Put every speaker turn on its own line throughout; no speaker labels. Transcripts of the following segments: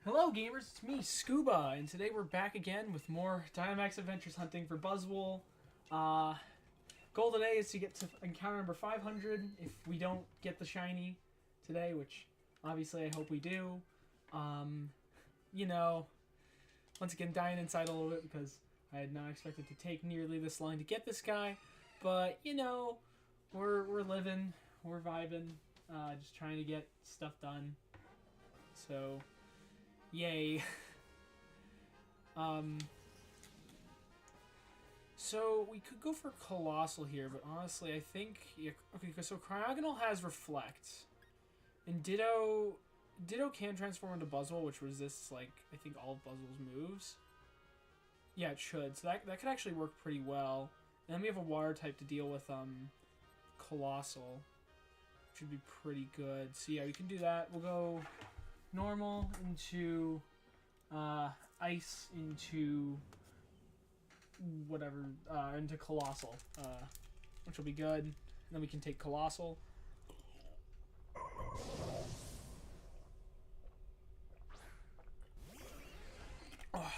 Hello gamers, it's me, Scuba, and today we're back again with more Dynamax Adventures hunting for Buzzwole. Goal today is to get to encounter number 500 if we don't get the shiny today, which obviously I hope we do. You know, once again dying inside a little bit because I had not expected to take nearly this long to get this guy, but you know, we're living, we're vibing, just trying to get stuff done. So yay. So we could go for Colossal here, but honestly I think, yeah, okay, so Cryogonal has Reflect, and Ditto can transform into Buzzwole, which resists, like, I think all of Buzzwole's moves. Yeah, it should, so that could actually work pretty well. And then we have a Water type to deal with Colossal, which would be pretty good. So yeah, we can do that. We'll go normal into ice into whatever, into Colossal, which will be good. And then we can take Colossal. Oh.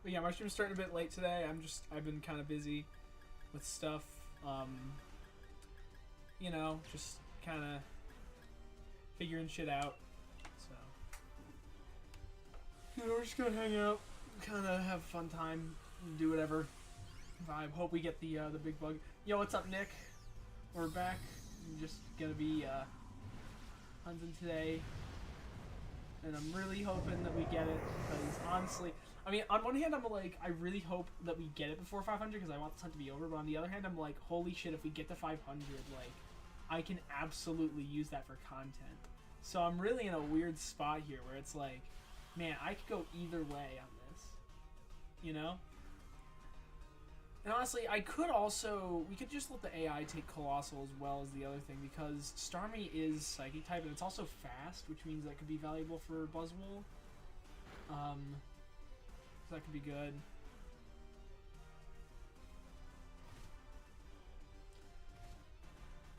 But yeah, my stream's starting a bit late today. I've been kind of busy with stuff. You know, just kind of figuring shit out. So, you know, we're just gonna hang out, kind of have a fun time, do whatever. I hope we get the big bug. Yo, what's up, Nick? We're back. I'm just gonna be hunting today, and I'm really hoping that we get it, because honestly, I mean, on one hand, I'm like, I really hope that we get it before 500 because I want this hunt to be over. But on the other hand, I'm like, holy shit, if we get to 500, like, I can absolutely use that for content. So I'm really in a weird spot here where it's like, man, I could go either way on this, you know? And honestly, I could also, we could just let the AI take Colossal as well as the other thing, because Starmie is Psychic type and it's also fast, which means that could be valuable for Buzzwole. So that could be good.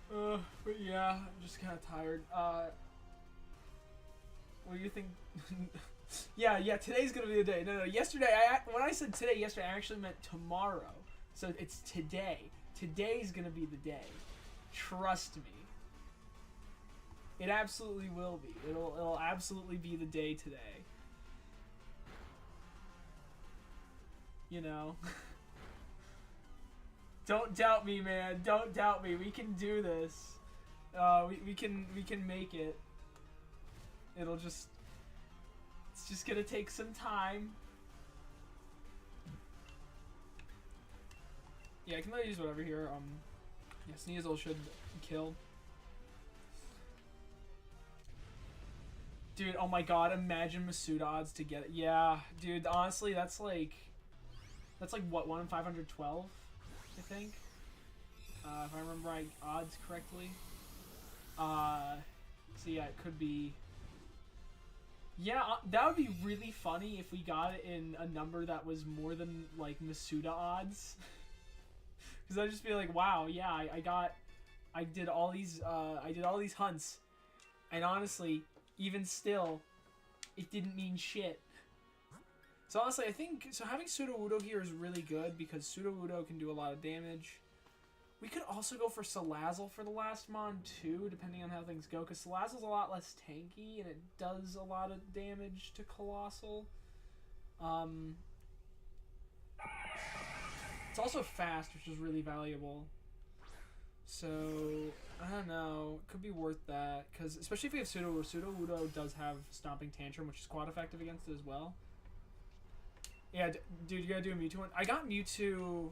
But yeah, I'm just kind of tired. What do you think? yeah, today's gonna be the day. No, yesterday, when I said today, yesterday, I actually meant tomorrow. So it's today. Today's gonna be the day. Trust me. It absolutely will be. It'll absolutely be the day today. You know, don't doubt me, man. Don't doubt me. We can do this. We can make it. It's just gonna take some time. Yeah, I can let you use whatever here. Yeah, Sneasel should kill. Dude, oh my god, imagine Masuda odds to get it. Yeah, dude, honestly, that's like what, 1 in 512, I think, if I remember my odds correctly. So yeah, it could be. Yeah, that would be really funny if we got it in a number that was more than like Masuda odds. Because I'd just be like, wow, yeah, I did all these hunts, and honestly, even still, it didn't mean shit. So honestly, I think, so having Sudowoodo here is really good because Sudowoodo can do a lot of damage. We could also go for Salazzle for the last mon too, depending on how things go, because Salazzle's a lot less tanky and it does a lot of damage to Colossal. It's also fast, which is really valuable. So, I don't know, it could be worth that, because especially if we have Sudowoodo, Sudowoodo does have Stomping Tantrum, which is quad effective against it as well. Yeah, dude, you gotta do a Mewtwo one. I got Mewtwo,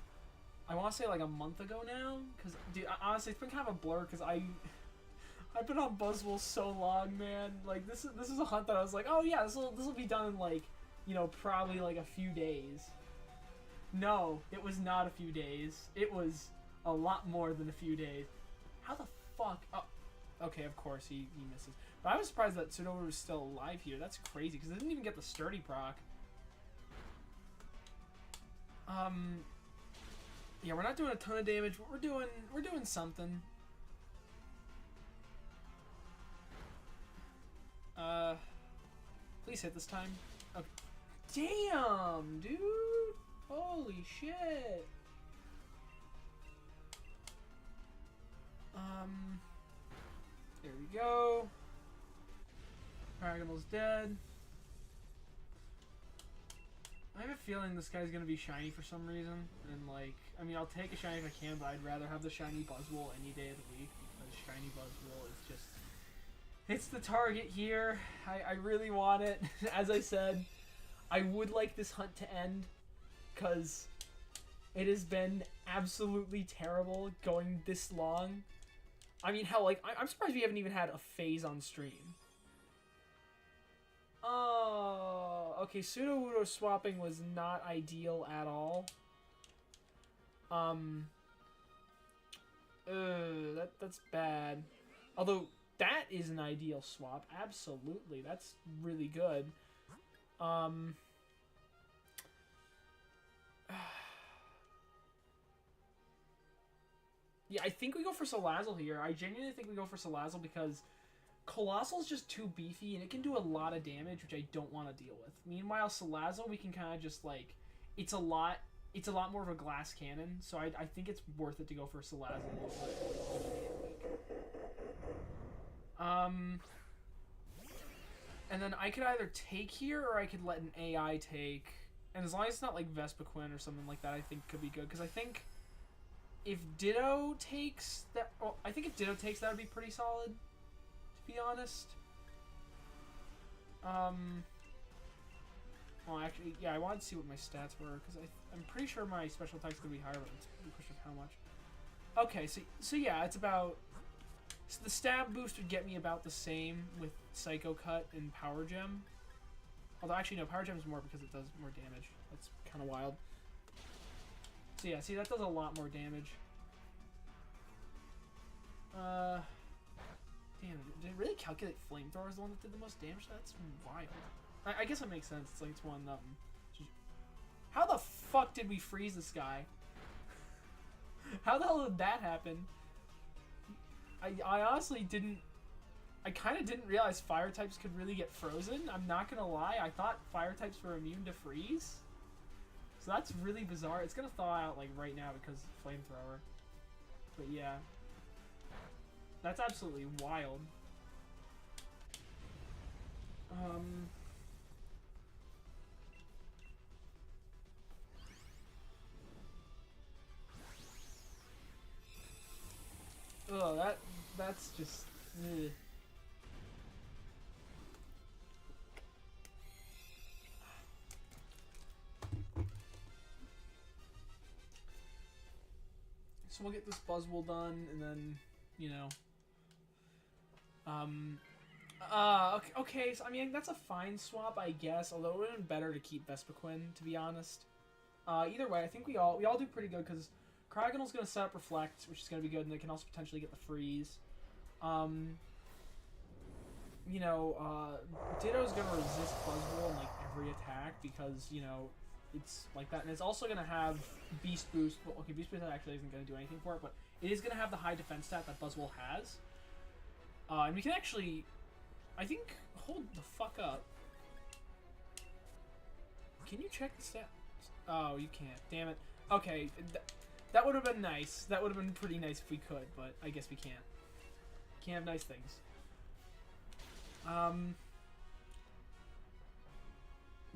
I want to say like a month ago now, because, dude, honestly, it's been kind of a blur, because I've been on Buzzwole so long, man. Like, this is a hunt that I was like, oh yeah, this will be done in, like, you know, probably like a few days. No, it was not a few days. It was a lot more than a few days. How the fuck? Oh, okay, of course he misses. But I was surprised that Sudowoodo was still alive here. That's crazy, because it didn't even get the Sturdy proc. Yeah, we're not doing a ton of damage, but we're doing something. Please hit this time. Okay. Damn, dude! Holy shit! There we go. Paragonal's dead. I have a feeling this guy's gonna be shiny for some reason, and like, I mean, I'll take a shiny if I can, but I'd rather have the shiny Buzzwole any day of the week, because shiny Buzzwole is just, it's the target here. I really want it. As I said, I would like this hunt to end, because it has been absolutely terrible going this long. I mean, hell, like, I'm surprised we haven't even had a phase on stream. Oh, okay, Sudowoodo swapping was not ideal at all. That's bad. Although, that is an ideal swap, absolutely. That's really good. Yeah, I think we go for Salazzle here. I genuinely think we go for Salazzle because Colossal's just too beefy, and it can do a lot of damage, which I don't want to deal with. Meanwhile, Salazzle, we can kind of just, like, it's a lot more of a glass cannon, so I think it's worth it to go for Salazzle. And then I could either take here, or I could let an AI take, and as long as it's not, like, Vespiquen or something like that, I think could be good, because I think if Ditto takes that, well, I think if Ditto takes, that would be pretty solid. To be honest. Well, actually, yeah, I wanted to see what my stats were, because I'm pretty sure my special attack's going to be higher, but it's a question of how much. Okay, so yeah, it's about... So the stab boost would get me about the same with Psycho Cut and Power Gem. Although, actually, no, Power Gem's more because it does more damage. That's kind of wild. So yeah, see, that does a lot more damage. Damn, did it really calculate Flamethrower as the one that did the most damage? That's wild. I guess it makes sense. It's like it's one How the fuck did we freeze this guy? How the hell did that happen? I honestly didn't... I kind of didn't realize fire types could really get frozen. I'm not gonna lie. I thought fire types were immune to freeze. So that's really bizarre. It's gonna thaw out like right now because of Flamethrower. But yeah. That's absolutely wild. Oh, that's just... Ugh. So we'll get this Buzzwole done, and then, you know... Okay, so I mean, that's a fine swap, I guess, although it would have been better to keep Vespiquen, to be honest. Either way, I think we all do pretty good, because Cryogonal's going to set up Reflect, which is going to be good, and they can also potentially get the Freeze. You know, Ditto's going to resist Buzzwole in, like, every attack, because, you know, it's like that, and it's also going to have Beast Boost. Well, okay, Beast Boost actually isn't going to do anything for it, but it is going to have the high defense stat that Buzzwole has. And we can actually, I think, hold the fuck up. Can you check the stats? Oh, you can't. Damn it. Okay, that would have been nice. That would have been pretty nice if we could, but I guess we can't. Can't have nice things.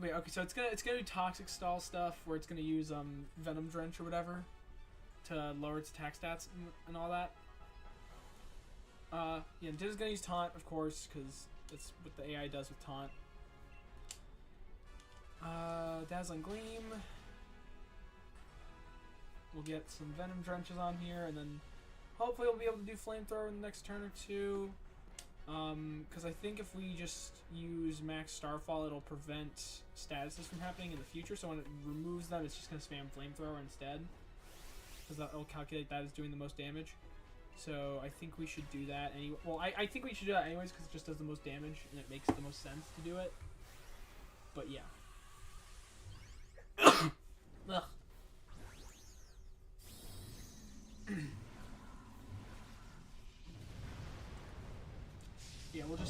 Wait, okay, so it's gonna do Toxic Stall stuff where it's gonna use Venom Drench or whatever to lower its attack stats and all that. Yeah, Ditto's gonna use Taunt, of course, because that's what the AI does with Taunt. Dazzling Gleam. We'll get some Venom Drenches on here, and then hopefully we'll be able to do Flamethrower in the next turn or two. Because I think if we just use Max Starfall, it'll prevent statuses from happening in the future, so when it removes them, it's just gonna spam Flamethrower instead. Because that'll calculate that as doing the most damage. So I think we should do that anyway. Well, I think we should do that anyways because it just does the most damage and it makes the most sense to do it. But yeah. Ugh.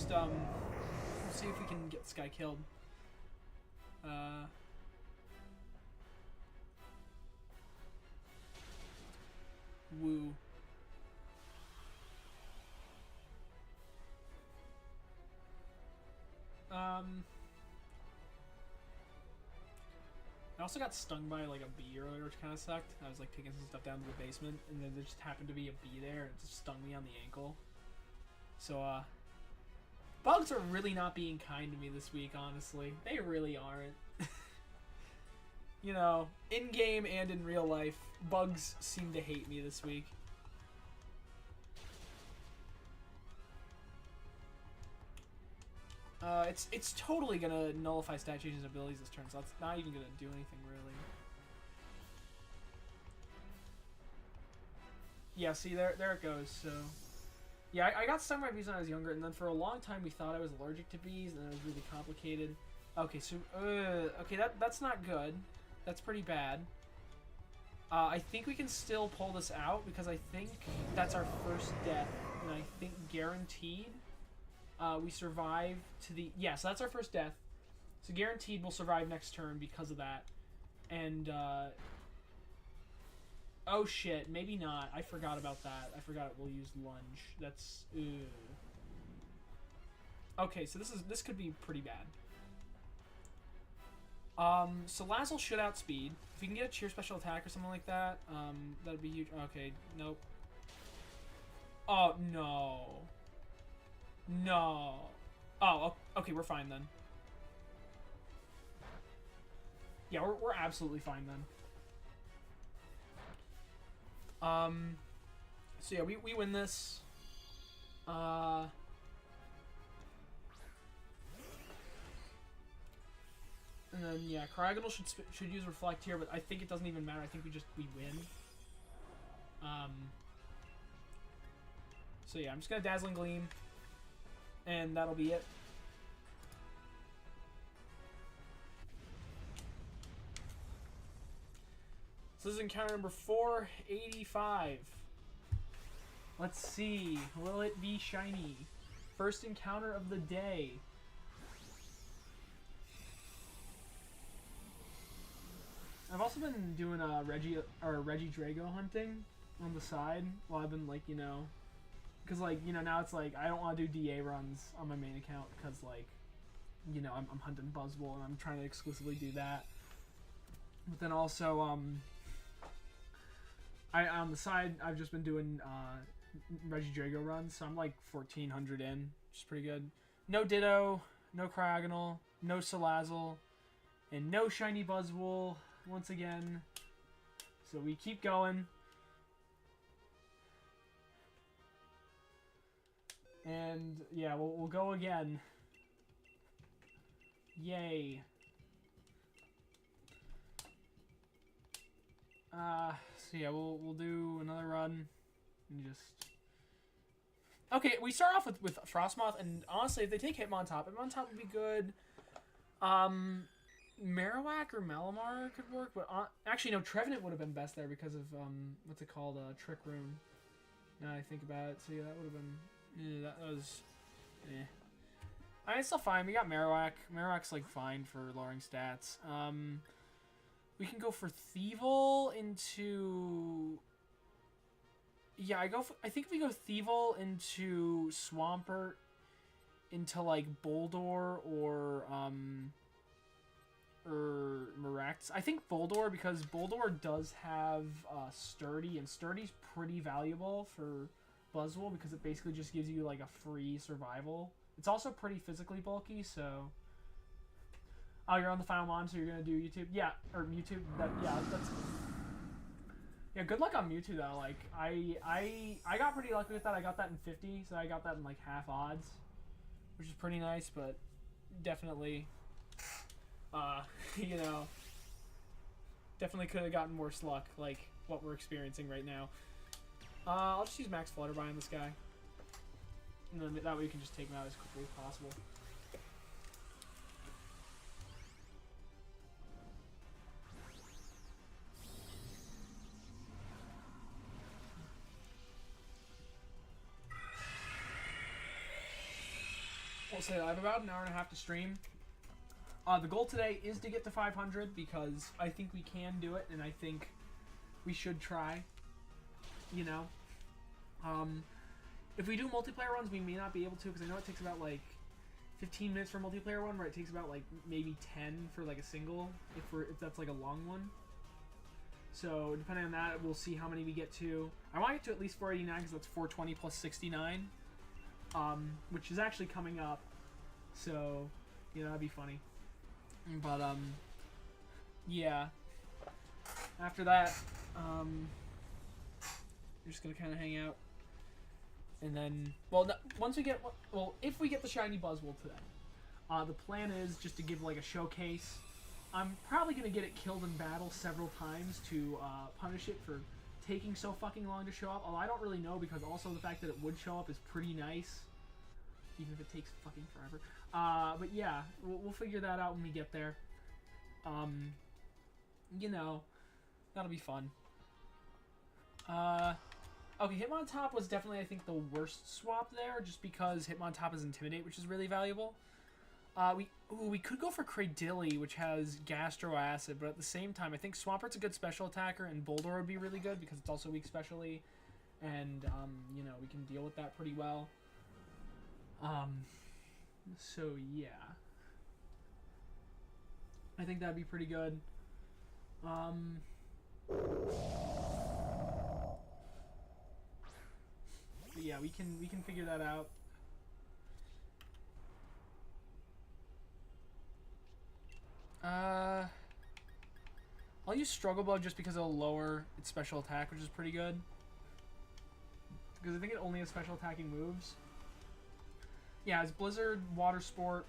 just we'll see if we can get this guy killed. Woo. I also got stung by like a bee earlier, which kind of sucked. I was like taking some stuff down to the basement, and then there just happened to be a bee there, and it just stung me on the ankle. So, bugs are really not being kind to me this week, honestly. They really aren't. You know, in-game and in real life, bugs seem to hate me this week. It's totally gonna nullify stat changes abilities this turn, so it's not even gonna do anything really. Yeah, see there it goes. So yeah, I got stung by bees when I was younger, and then for a long time we thought I was allergic to bees, and it was really complicated. Okay, so okay, that's not good. That's pretty bad. I think we can still pull this out because I think that's our first death, and I think guaranteed. We survive to the... Yeah, so that's our first death. So guaranteed we'll survive next turn because of that. And, oh, shit. Maybe not. I forgot about that. I forgot we'll use lunge. That's... Ew. Okay, so this could be pretty bad. So Lazzle should outspeed. If we can get a cheer special attack or something like that, that'd be huge. Okay, nope. Oh, no. No. Oh, okay, we're fine then. Yeah, we're absolutely fine then. So yeah, we win this. And then yeah, Cryogonal should use Reflect here, but I think it doesn't even matter. I think we win. So yeah, I'm just gonna Dazzling Gleam. And that'll be it. So this is encounter number 485. Let's see. Will it be shiny? First encounter of the day. I've also been doing Reggie Drago hunting on the side while I've been like, you know, because, like, you know, now it's like, I don't want to do DA runs on my main account because, like, you know, I'm hunting Buzzwole and I'm trying to exclusively do that. But then also, on the side, I've just been doing Reggie Drago runs, so I'm like 1,400 in, which is pretty good. No Ditto, no Cryogonal, no Salazzle, and no Shiny Buzzwole once again. So we keep going. And yeah, we'll go again. Yay. So yeah, we'll do another run and just. Okay, we start off with Frostmoth, and honestly, if they take Hitmontop would be good. Marowak or Malamar could work, but actually no, Trevenant would have been best there because of what's it called, Trick Room. Now I think about it, so yeah, that would have been. Yeah, that was, I mean, it's still fine. We got Marowak. Marowak's like fine for lowering stats. We can go for Thievul into. Yeah, I think if we go Thievul into Swampert, into like Boldore or Mirax. I think Boldore because Boldore does have Sturdy, and Sturdy's pretty valuable for Buzzwole because it basically just gives you like a free survival. It's also pretty physically bulky, so. Oh, you're on the final mon, so you're gonna do YouTube? Yeah, or Mewtwo. That's. Yeah, good luck on Mewtwo though. Like I got pretty lucky with that. I got that in 50, so I got that in like half odds, which is pretty nice. But definitely, you know, definitely could have gotten worse luck, like what we're experiencing right now. I'll just use Max Flutterby on this guy. And then that way we can just take him out as quickly as possible. we'll say I have about an hour and a half to stream. The goal today is to get to 500 because I think we can do it, and I think we should try. You know, if we do multiplayer runs, we may not be able to because I know it takes about like 15 minutes for a multiplayer one, where it takes about like maybe 10 for like a single, if that's like a long one. So depending on that, we'll see how many we get to. I want to get to at least 489 because that's 420 plus 69, which is actually coming up. So, you know, that'd be funny. But yeah. After that, we're just gonna kind of hang out, and then, well, no, once we get, well, if we get the shiny Buzzwole today, the plan is just to give like a showcase. I'm probably gonna get it killed in battle several times to punish it for taking so fucking long to show up. Although I don't really know, because also the fact that it would show up is pretty nice, even if it takes fucking forever. But yeah, we'll figure that out when we get there. You know, that'll be fun. Okay, Hitmontop was definitely, I think, the worst swap there, just because Hitmontop is Intimidate, which is really valuable. We could go for Cradilly, which has Gastro Acid, but at the same time, I think Swampert's a good special attacker, and Boulder would be really good because it's also weak specially, and, you know, we can deal with that pretty well. So, yeah. I think that'd be pretty good. But yeah, we can figure that out. I'll use Struggle Bug just because it'll lower its special attack, which is pretty good. Because I think it only has special attacking moves. Yeah, it's Blizzard, Water Sport,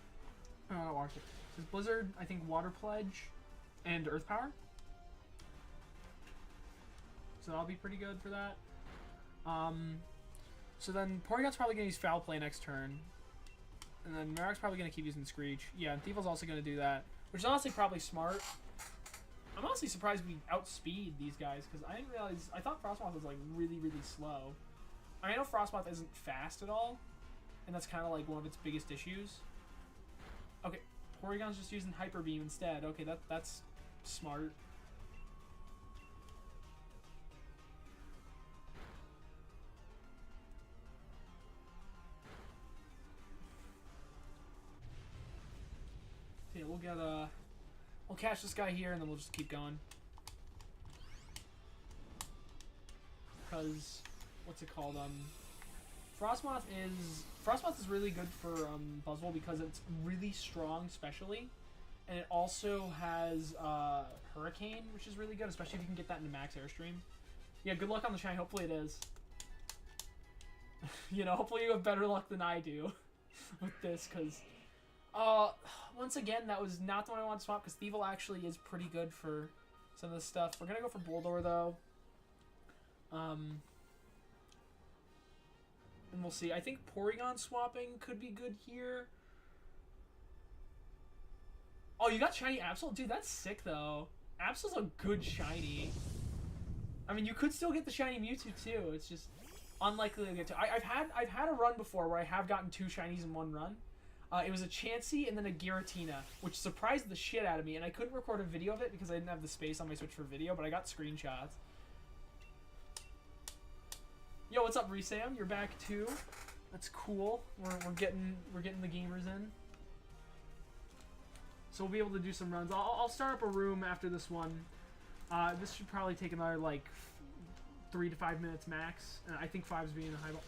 it's Blizzard, I think Water Pledge, and Earth Power. So that'll be pretty good for that. So then Porygon's probably going to use Foul Play next turn. And then Marowak's probably going to keep using Screech. Yeah, and Thievul's also going to do that. Which is honestly probably smart. I'm honestly surprised we outspeed these guys, because I didn't realize... I thought Frostmoth was, like, really, really slow. I mean, I know Frostmoth isn't fast at all, and that's kind of, like, one of its biggest issues. Okay, Porygon's just using Hyper Beam instead. Okay, that's smart. Okay, we'll get we'll catch this guy here, and then we'll just keep going. Because, what's it called? Frostmoth is really good for Buzzwole because it's really strong, specially, and it also has Hurricane, which is really good, especially if you can get that into Max Airstream. Yeah, good luck on the shine. Hopefully it is. You know, hopefully you have better luck than I do with this, because once again, that was not the one I wanted to swap, because Thievul actually is pretty good for some of this stuff. We're gonna go for Boulder though. And we'll see. I think Porygon swapping could be good here. Oh, you got shiny Absol? Dude, that's sick though. Absol's a good shiny. I mean, you could still get the shiny Mewtwo too. It's just unlikely to get to. I've had a run before where I have gotten 2 shinies in one run. It was a Chansey and then a Giratina, which surprised the shit out of me, and I couldn't record a video of it because I didn't have the space on my Switch for video, but I got screenshots. Yo, what's up, Resam? You're back too. That's cool. We're getting the gamers in. So we'll be able to do some runs. I'll start up a room after this one. This should probably take another like 3 to 5 minutes max. I think 5's being a high ball.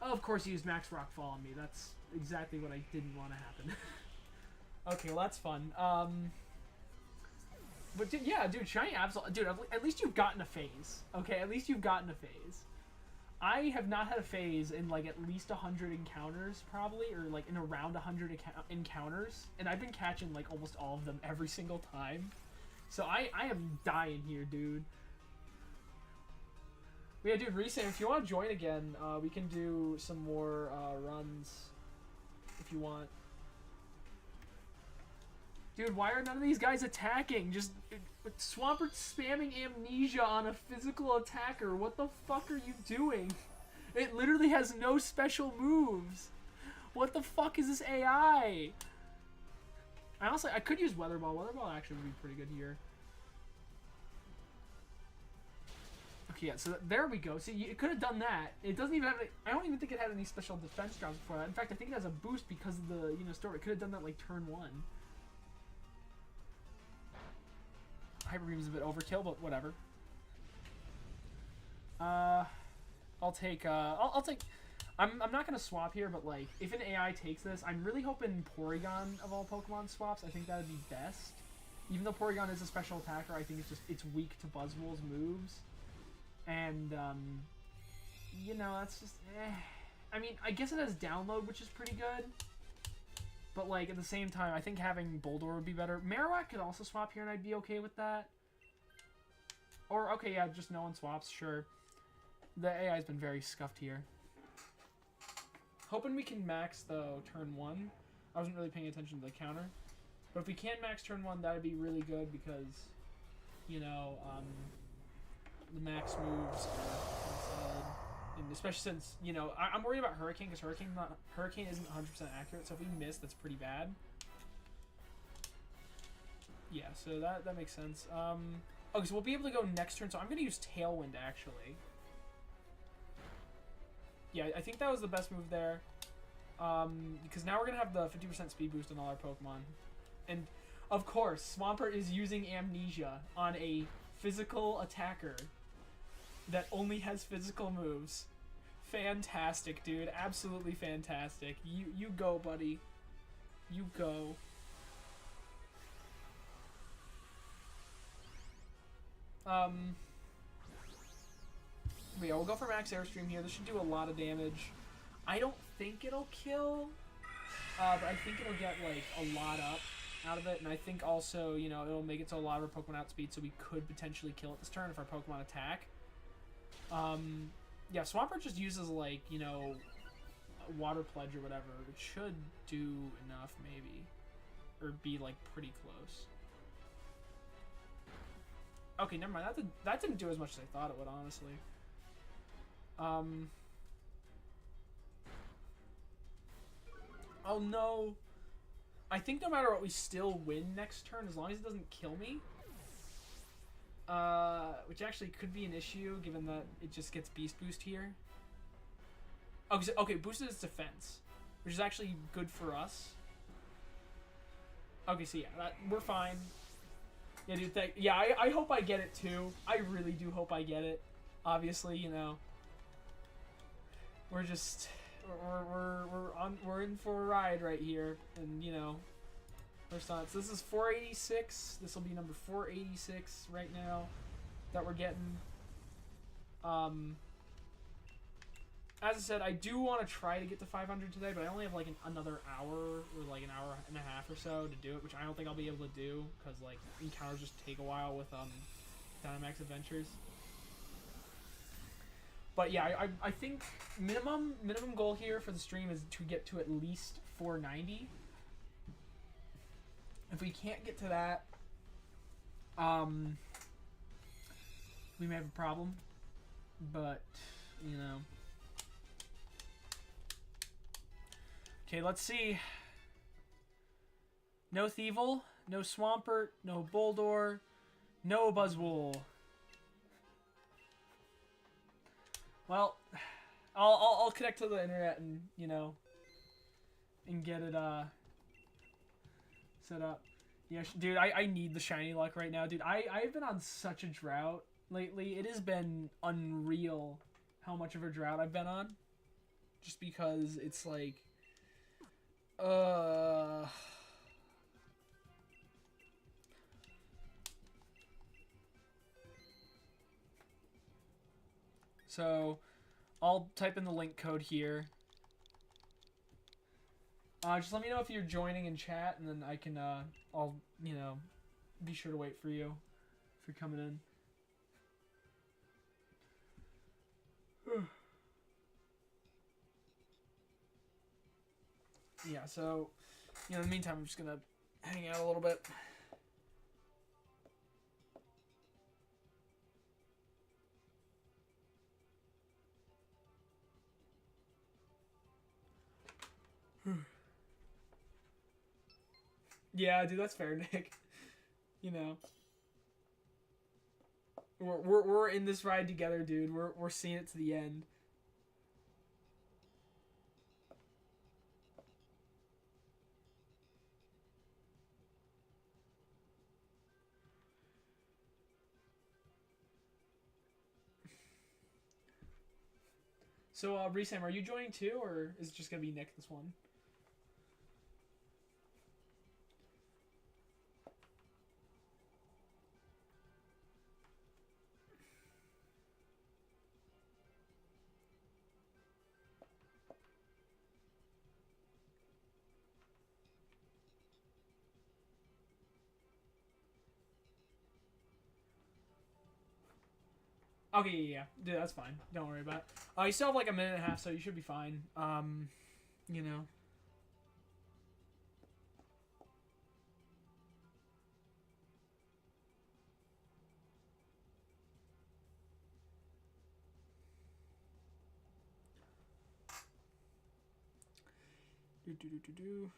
Oh, of course, he used Max Rockfall on me. That's exactly what I didn't want to happen. Okay, well that's fun. But dude, yeah, dude, shiny Absol. Dude, at least you've gotten a phase. Okay, at least you've gotten a phase. I have not had a phase in like at least 100 encounters, probably, or like in around 100 encounters, and I've been catching like almost all of them every single time. So I am dying here, dude. But yeah, dude, Resam, if you want to join again, we can do some more runs if you want. Dude, why are none of these guys attacking? Just Swampert spamming Amnesia on a physical attacker. What the fuck are you doing? It literally has no special moves. What the fuck is this AI? I could use Weather Ball. Weather Ball actually would be pretty good here. Okay, yeah, so there we go. See, it could have done that. It doesn't even have any, I don't even think it had any special defense drops before that. In fact, I think it has a boost because of the, story. It could have done that like turn 1. Hyper Beam is a bit overkill, but whatever. I'll take, I'm not going to swap here, but like, if an AI takes this, I'm really hoping Porygon of all Pokemon swaps. I think that would be best. Even though Porygon is a special attacker, I think it's weak to Buzzwole's moves. And, that's just, I mean, I guess it has download, which is pretty good. But, like, at the same time, I think having Boldore would be better. Marowak could also swap here, and I'd be okay with that. Or, okay, yeah, just no one swaps, sure. The AI's been very scuffed here. Hoping we can max, though, turn 1. I wasn't really paying attention to the counter. But if we can max turn 1, that'd be really good because, the max moves are solid. And especially since, I'm worried about Hurricane because Hurricane isn't 100% accurate, so if we miss, that's pretty bad. Yeah, so that makes sense. Okay, so we'll be able to go next turn, so I'm going to use Tailwind, actually. Yeah, I think that was the best move there. Because now we're going to have the 50% speed boost on all our Pokemon. And, of course, Swampert is using Amnesia on a physical attacker that only has physical moves. Fantastic, dude. Absolutely fantastic. You go, buddy. You go. But yeah, we'll go for Max Airstream here. This should do a lot of damage. I don't think it'll kill, but I think it'll get, like, a lot up out of it. And I think also, it'll make it so a lot of our Pokemon outspeed, so we could potentially kill it this turn if our Pokemon attack. Yeah, Swampert just uses, like, Water Pledge or whatever. It should do enough, maybe. Or be, like, pretty close. Okay, never mind. That didn't do as much as I thought it would, honestly. Oh, no. I think no matter what, we still win next turn, as long as it doesn't kill me. Which actually could be an issue, given that it just gets Beast Boost here. Okay, boosted its defense, which is actually good for us. Okay, so yeah, we're fine. Yeah, dude, I hope I get it too. I really do hope I get it. Obviously, we're just we're in for a ride right here, and first on. So this is 486. This will be number 486 right now that we're getting. As I said, I do want to try to get to 500 today, but I only have like another hour or like an hour and a half or so to do it, which I don't think I'll be able to do because like encounters just take a while with Dynamax Adventures. But yeah, I think minimum goal here for the stream is to get to at least 490. If we can't get to that, we may have a problem. But okay, let's see. No Thievul, no Swampert, no Boldore, no Buzzwole. Well, I'll connect to the internet and and get it set up. Yeah, dude, I need the shiny luck right now, dude. I've been on such a drought lately. It has been unreal how much of a drought I've been on. Just because it's like so I'll type in the link code here. Just let me know if you're joining in chat, and then I can I'll be sure to wait for you if you're coming in. Yeah, so in the meantime, I'm just gonna hang out a little bit. Yeah, dude, that's fair, Nick. You know, we're in this ride together, dude. We're seeing it to the end. So, Resam, are you joining too, or is it just gonna be Nick this one? Okay, yeah, dude, that's fine. Don't worry about it. You still have like a minute and a half, so you should be fine. You know. Do.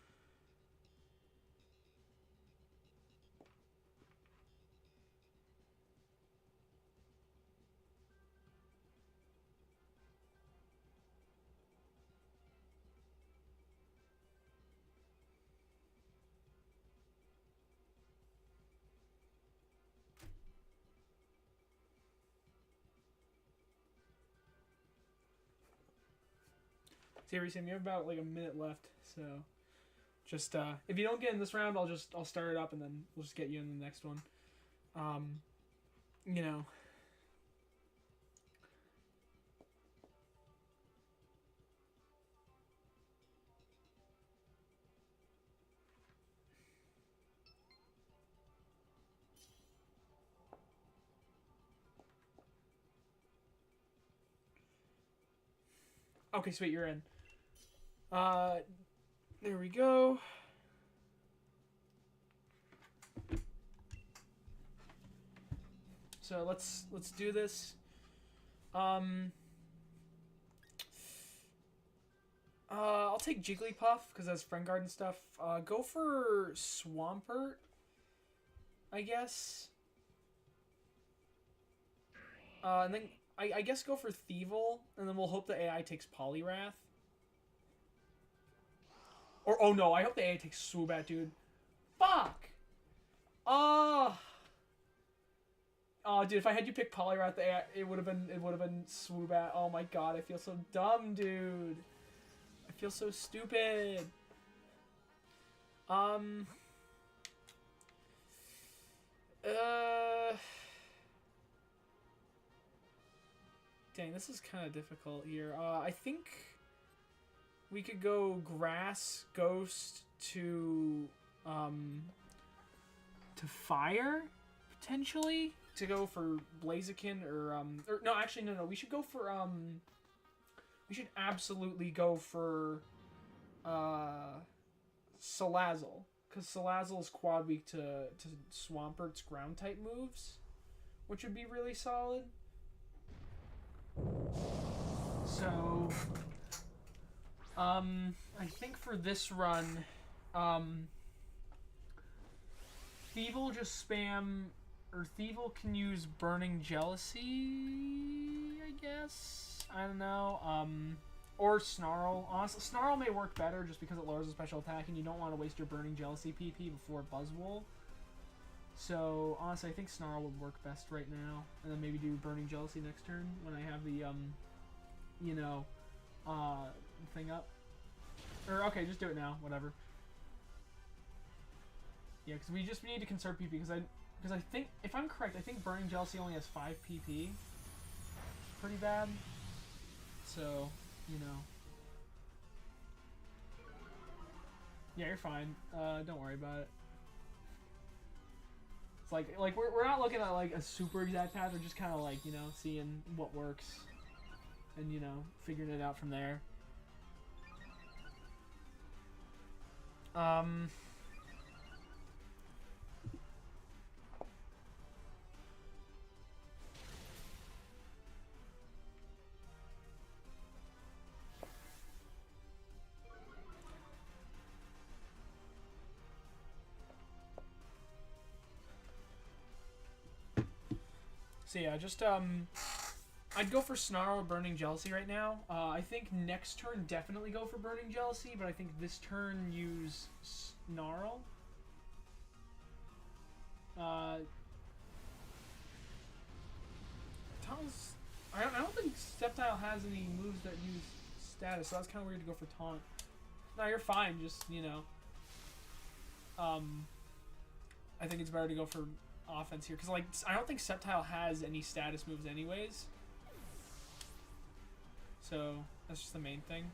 Seriously, you have about like a minute left, so just if you don't get in this round, I'll start it up and then we'll just get you in the next one. You know. Okay, sweet, you're in. There we go. So let's do this. I'll take Jigglypuff because that's Friend Guard and stuff. Go for Swampert, I guess. And then I guess go for Thievul, and then we'll hope the AI takes Poliwrath. Or, oh no, I hope the AI takes Swoobat, dude. Fuck! Oh, dude, if I had you pick Poliwrath, the AI, it would have been Swoobat. Oh my god, I feel so dumb, dude. I feel so stupid. Dang, this is kind of difficult here. I think we could go Grass, Ghost to fire, potentially, to go for Blaziken or no, actually, no, we should go for, we should absolutely go for, Salazzle, because Salazzle's quad weak to Swampert's ground type moves, which would be really solid. So, I think for this run, Thievul just spam, or Thievul can use Burning Jealousy, I guess? I don't know, or Snarl. Honestly, Snarl may work better just because it lowers the special attack and you don't want to waste your Burning Jealousy PP before Buzzwole. So, honestly, I think Snarl would work best right now. And then maybe do Burning Jealousy next turn when I have the, you know, thing up. Or, okay, just do it now. Whatever. Yeah, because we need to conserve PP. Because I think, if I'm correct, I think Burning Jealousy only has 5 PP. Pretty bad. So, you know. Yeah, you're fine. Don't worry about it. It's like we're not looking at like a super exact path. We're just kind of like, you know, seeing what works, and you know, figuring it out from there. So yeah, just I'd go for Snarl or Burning Jealousy right now. I think next turn definitely go for Burning Jealousy, but I think this turn use Snarl. I don't think Sceptile has any moves that use status, so that's kind of weird to go for Taunt. No, you're fine, just, you know. I think it's better to go for offense here, because, like, I don't think Sceptile has any status moves anyways. So, that's just the main thing.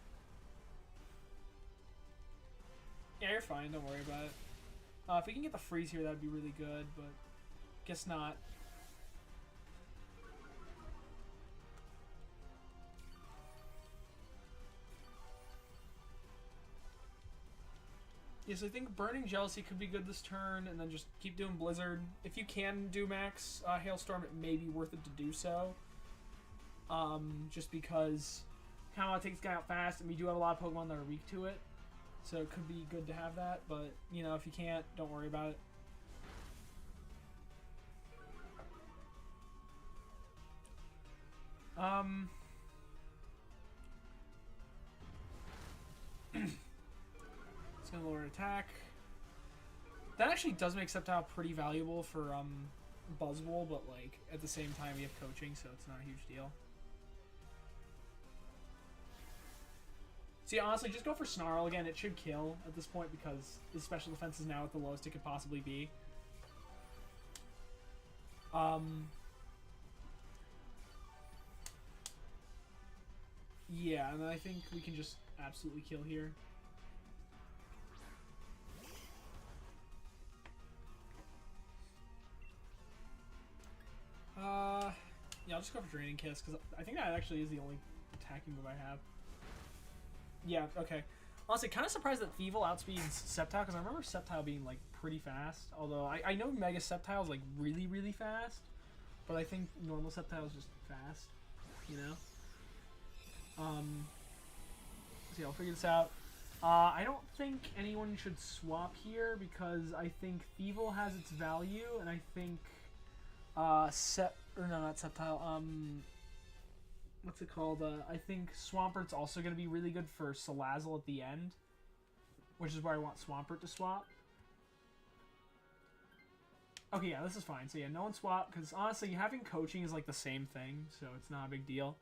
Yeah, you're fine, don't worry about it. If we can get the freeze here, that'd be really good, but guess not. Yes, I think Burning Jealousy could be good this turn, and then just keep doing Blizzard. If you can do max Hailstorm, it may be worth it to do so. Just because kind of want to take this guy out fast, and we do have a lot of Pokemon that are weak to it. So it could be good to have that, but, you know, if you can't, don't worry about it. It's gonna lower attack. That actually does make Sceptile pretty valuable for Buzzwole, but like at the same time we have coaching, so it's not a huge deal. See, honestly, just go for Snarl again. It should kill at this point because his special defense is now at the lowest it could possibly be. Yeah, and I think we can just absolutely kill here. Yeah, I'll just go for Draining Kiss, because I think that actually is the only attacking move I have. Yeah, okay. Honestly, kind of surprised that Thievul outspeeds Sceptile, because I remember Sceptile being, like, pretty fast. Although, I know Mega Sceptile is, like, really, really fast. But I think normal Sceptile is just fast, you know? So yeah, I'll figure this out. I don't think anyone should swap here, because I think Thievul has its value, and I think, not Sceptile, what's it called? I think Swampert's also going to be really good for Salazzle at the end, which is where I want Swampert to swap. Okay, yeah, this is fine. So yeah, no one swap, because honestly, having coaching is like the same thing, so it's not a big deal.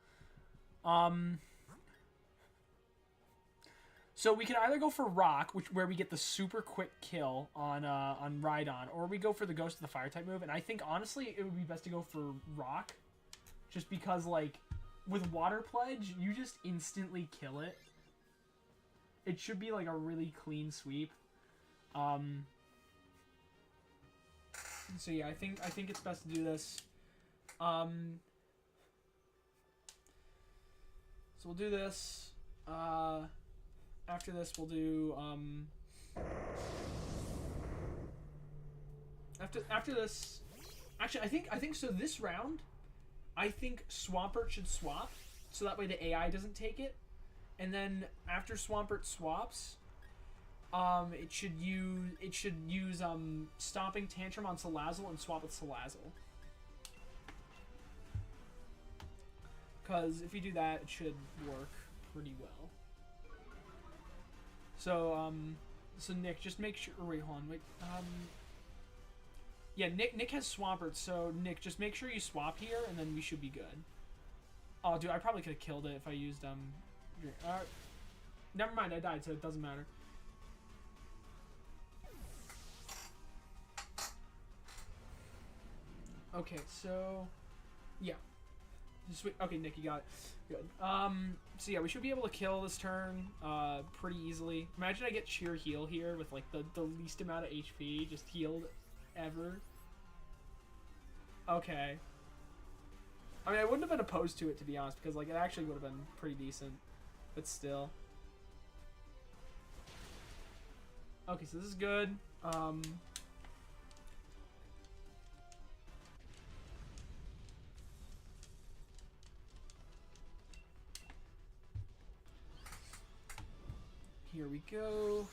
So we can either go for Rock, where we get the super quick kill on Rhydon, or we go for the Ghost of the Fire type move. And I think honestly, it would be best to go for Rock, just because like with Water Pledge, you just instantly kill it. It should be like a really clean sweep. So yeah, I think it's best to do this. So we'll do this. After this, we'll do after this. Actually, I think so. This round, I think Swampert should swap, so that way the AI doesn't take it. And then after Swampert swaps, it should use Stomping Tantrum on Salazzle and swap with Salazzle. Because if you do that, it should work pretty well. So, so Nick, just make sure. Wait, hold on, wait. Yeah, Nick has Swampert, so Nick, just make sure you swap here, and then we should be good. Oh, dude, I probably could have killed it if I used never mind, I died, so it doesn't matter. Okay, so yeah. Just wait. Okay, Nick, you got it. Good. So yeah, we should be able to kill this turn pretty easily. Imagine I get sheer heal here with like the least amount of HP, just healed ever. Okay. I mean, I wouldn't have been opposed to it, to be honest, because like it actually would have been pretty decent, but still. Okay, so this is good. Here we go.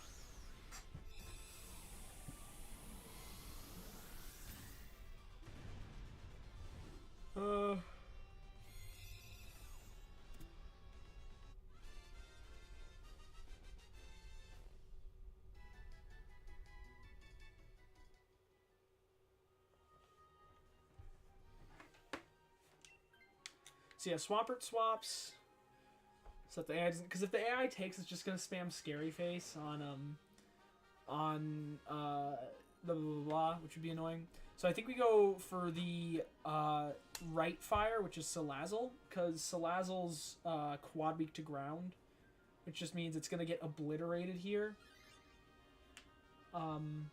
So yeah, Swampert swaps. So that the AI doesn't, because if the AI takes, it's just gonna spam Scary Face on blah blah blah, blah, which would be annoying. So I think we go for the right fire, which is Salazzle, because Salazzle's quad weak to ground, which just means it's gonna get obliterated here. And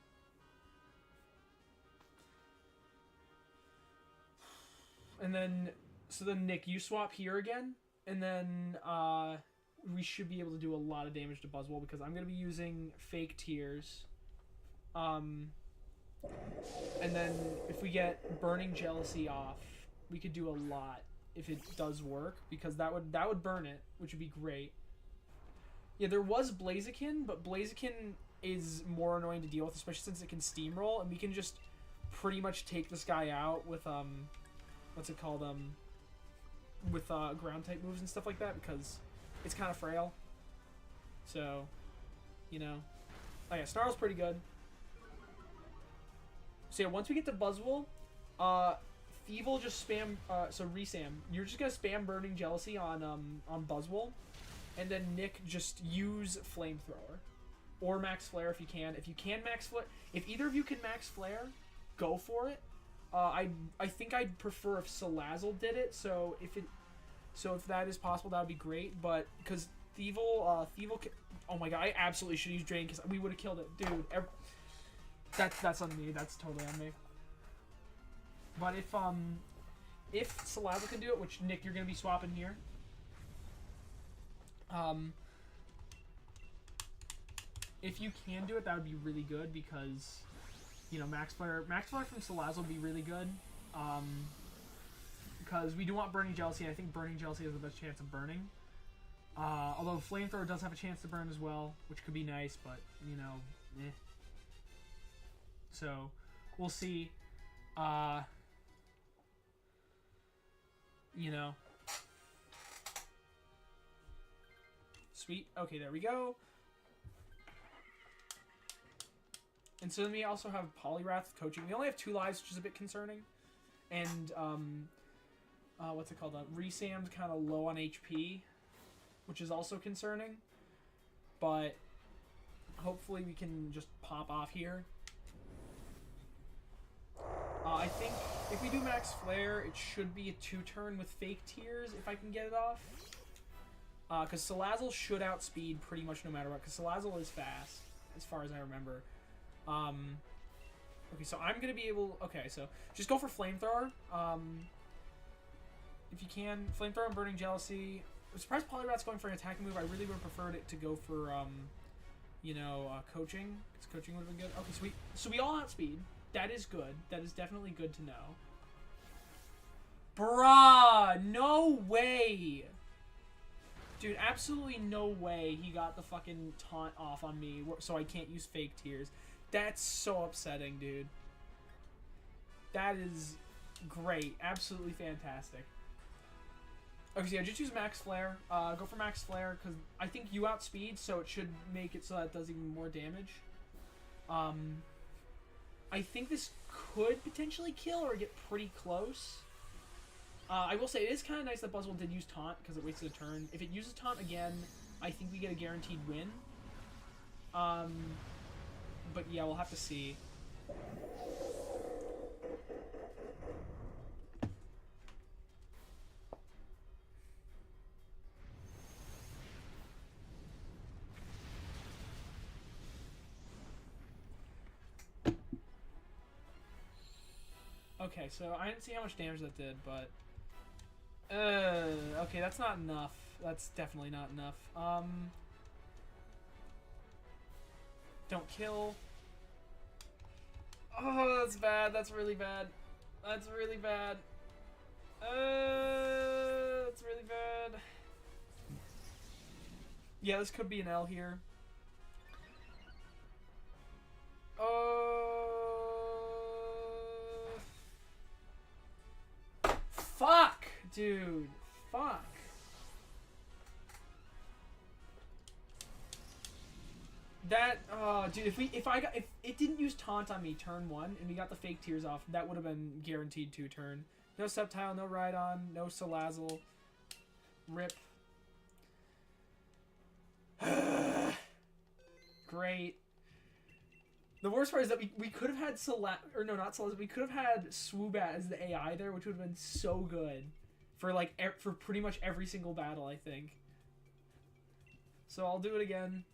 then, so then Nick, you swap here again, and then we should be able to do a lot of damage to Buzzwole because I'm going to be using Fake Tears. And then if we get Burning Jealousy off, we could do a lot if it does work, because that would burn it, which would be great. Yeah, there was Blaziken, but Blaziken is more annoying to deal with, especially since it can Steamroll, and we can just pretty much take this guy out with what's it called, with ground type moves and stuff like that, because it's kind of frail. So, you know. Oh yeah, Snarl's pretty good. So yeah, once we get to Buzzwole, Thievul just spam, so Resam, you're just gonna spam Burning Jealousy on Buzzwole, and then Nick just use Flamethrower. Or Max Flare if you can. If you can Max Flare, if either of you can Max Flare, go for it. I think I'd prefer if Salazzle did it. So if that is possible, that would be great. But because Thievul, oh my god, I absolutely should use Drain because we would have killed it, dude. That's on me. That's totally on me. But if Salazzle can do it, which Nick, you're gonna be swapping here. If you can do it, that would be really good because, you know, Max Flare from Salazzle would be really good. Because we do want Burning Jealousy, and I think Burning Jealousy has the best chance of burning. Although Flamethrower does have a chance to burn as well, which could be nice, but, you know, eh. So, we'll see. You know. Sweet. Okay, there we go. And so then we also have Poliwrath coaching. We only have 2 lives, which is a bit concerning. And, what's it called? Resam's kind of low on HP, which is also concerning. But hopefully we can just pop off here. I think if we do Max Flare, it should be a 2-turn with Fake Tears if I can get it off. Because Salazzle should outspeed pretty much no matter what. Because Salazzle is fast, as far as I remember. Okay, so I'm gonna be able. Okay, so just go for Flamethrower. If you can, Flamethrower and Burning Jealousy. I'm surprised Poliwrath's going for an attacking move. I really would have preferred it to go for, you know, coaching. Because coaching would have been good. Okay, sweet. So we all outspeed. That is good. That is definitely good to know. Bruh! No way! Dude, absolutely no way he got the fucking taunt off on me so I can't use Fake Tears. That's so upsetting, dude. That is great. Absolutely fantastic. Okay, so yeah, just use Max Flare. Go for Max Flare, because I think you outspeed, so it should make it so that it does even more damage. I think this could potentially kill or get pretty close. I will say, it is kind of nice that Buzzwole did use Taunt, because it wasted a turn. If it uses Taunt again, I think we get a guaranteed win. But yeah, we'll have to see. Okay, so I didn't see how much damage that did, but... okay, that's not enough. That's definitely not enough. Don't kill. Oh, that's bad. That's really bad. That's really bad. That's really bad. Yeah, this could be an L here. Fuck, dude. Fuck. That, dude, if it didn't use Taunt on me turn 1 and we got the Fake Tears off, that would have been guaranteed 2-turn. No Sceptile, no Rhydon, no Salazzle. Rip. Great. The worst part is that we could have had we could have had Swoobat as the AI there, which would have been so good for like for pretty much every single battle, I think. So I'll do it again.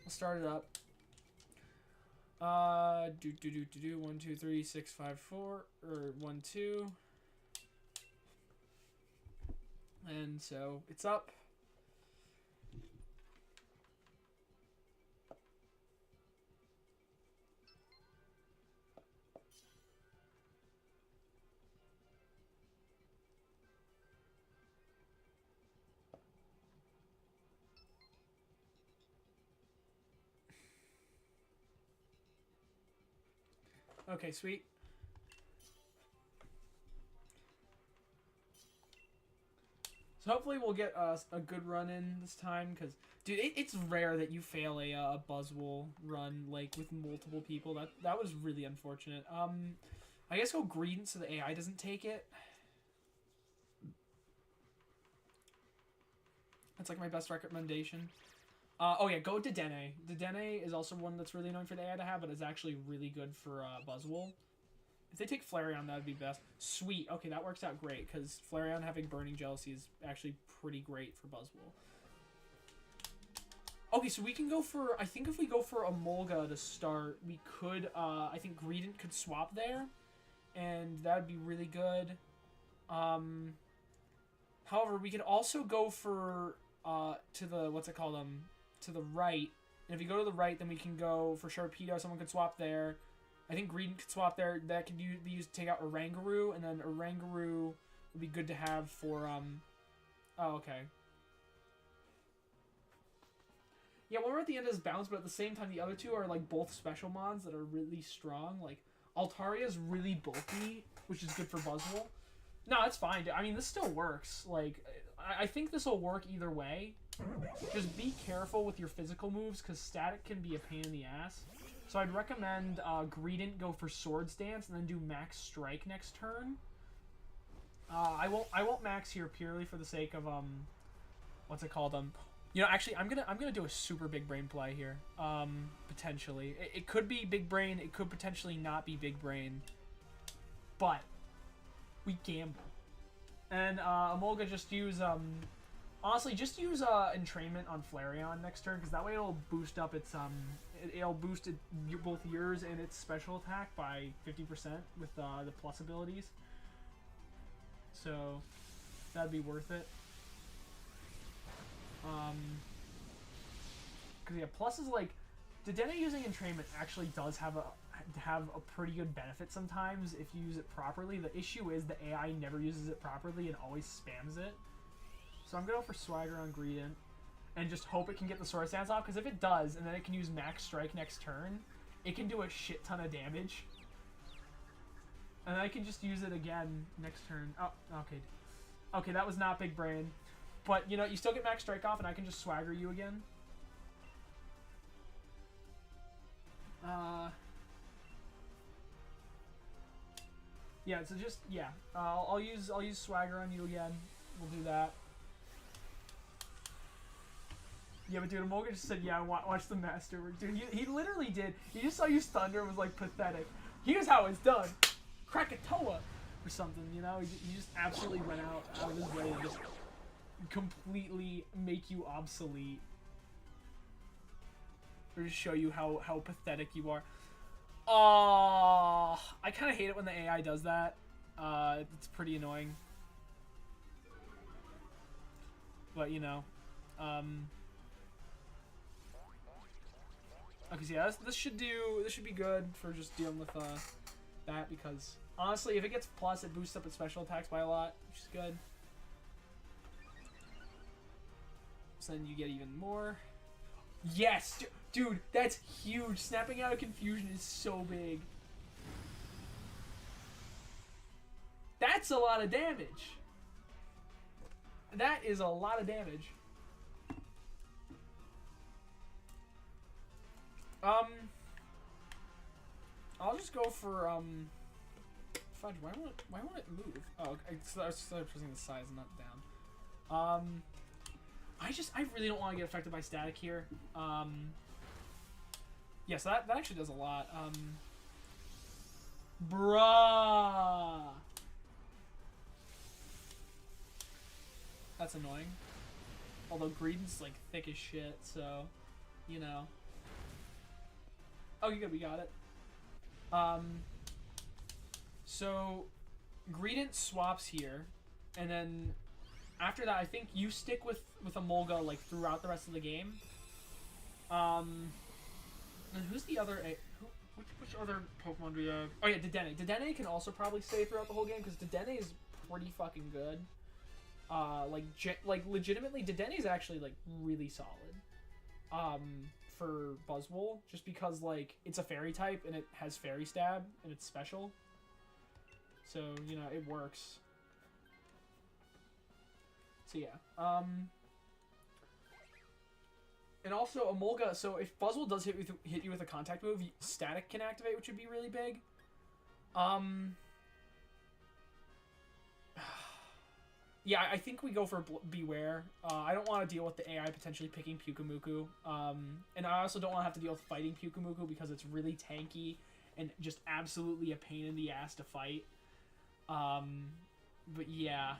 I'll start it up. 1 2 3 6 5 4 or 1 2, and so it's up. Okay, sweet. So hopefully we'll get a good run in this time, because, dude, it's rare that you fail a Buzzwole run, like, with multiple people. That was really unfortunate. I guess go green so the AI doesn't take it. That's, like, my best recommendation. Oh yeah, go Dedenne. Dedenne is also one that's really annoying for the AI to have, but it's actually really good for Buzzwole. If they take Flareon, that would be best. Sweet. Okay, that works out great, because Flareon having Burning Jealousy is actually pretty great for Buzzwole. Okay, so we can go for... I think if we go for a Molga to start, we could... I think Greedent could swap there, and that would be really good. However, we could also go for... to the... What's it called? To the right. And if you go to the right, then we can go for Sharpedo. Someone could swap there. I think Greedent could swap there. That could be used to take out Oranguru, and then Oranguru would be good to have for, Oh, okay. Yeah, well, we're at the end of this bounce, but at the same time, the other two are, like, both special mons that are really strong. Like, Altaria's really bulky, which is good for Buzzwole. No, that's fine. I mean, this still works. Like, I think this will work either way. Just be careful with your physical moves, because static can be a pain in the ass. So I'd recommend Greedent go for Swords Dance and then do Max Strike next turn. I won't Max here purely for the sake of what's it called? You know, actually, I'm gonna do a super big brain play here. Potentially, it could be big brain. It could potentially not be big brain. But we gamble, and Amolga just use honestly, just use Entrainment on Flareon next turn, because that way it'll boost up its it'll boost both yours and its special attack by 50% with the plus abilities. So that'd be worth it. Because yeah, plus is like Dedenne using Entrainment actually does have a pretty good benefit sometimes if you use it properly. The issue is the AI never uses it properly and always spams it. So I'm going to go for Swagger on Greedent and just hope it can get the Swords Dance off, because if it does, and then it can use Max Strike next turn, it can do a shit ton of damage. And then I can just use it again next turn. Oh, okay. Okay, that was not big brain. But, you know, you still get Max Strike off, and I can just Swagger you again. Yeah, so just, yeah. I'll use Swagger on you again. We'll do that. Yeah, but dude, Amolga just said, yeah, watch the masterwork. Dude, he literally did. He just saw you Thunder and was like, pathetic. Here's how it's done. Krakatoa or something, you know? He just absolutely went out of his way to just completely make you obsolete. Or just show you how pathetic you are. I kind of hate it when the AI does that. It's pretty annoying. But, you know. Okay, so yeah, this should be good for just dealing with that, because honestly, if it gets plus, it boosts up its special attacks by a lot, which is good. So then you get even more. Yes, dude, that's huge. Snapping out of confusion is so big. That's a lot of damage. That is a lot of damage. I'll just go for, fudge, why won't it move? Oh, okay, so I was pressing the size, not down. I really don't want to get affected by static here. Yeah, so that actually does a lot. Bruh. That's annoying. Although Greedent's like thick as shit, so you know. Okay, good, we got it. So Greedent swaps here, and then after that, I think you stick with Emolga like throughout the rest of the game. And who's the other? Which other Pokemon do we have? Oh yeah, Dedenne. Dedenne can also probably stay throughout the whole game because Dedenne is pretty fucking good. Like legitimately, Dedenne is actually like really solid. For Buzzwole, just because like it's a fairy type and it has Fairy Stab and it's special. So you know it works. So yeah. And also Emolga. So if Buzzwole does hit you with a contact move, Static can activate, which would be really big. Yeah, I think we go for Beware. I don't want to deal with the AI potentially picking Pyukumuku. And I also don't want to have to deal with fighting Pyukumuku because it's really tanky and just absolutely a pain in the ass to fight. But yeah.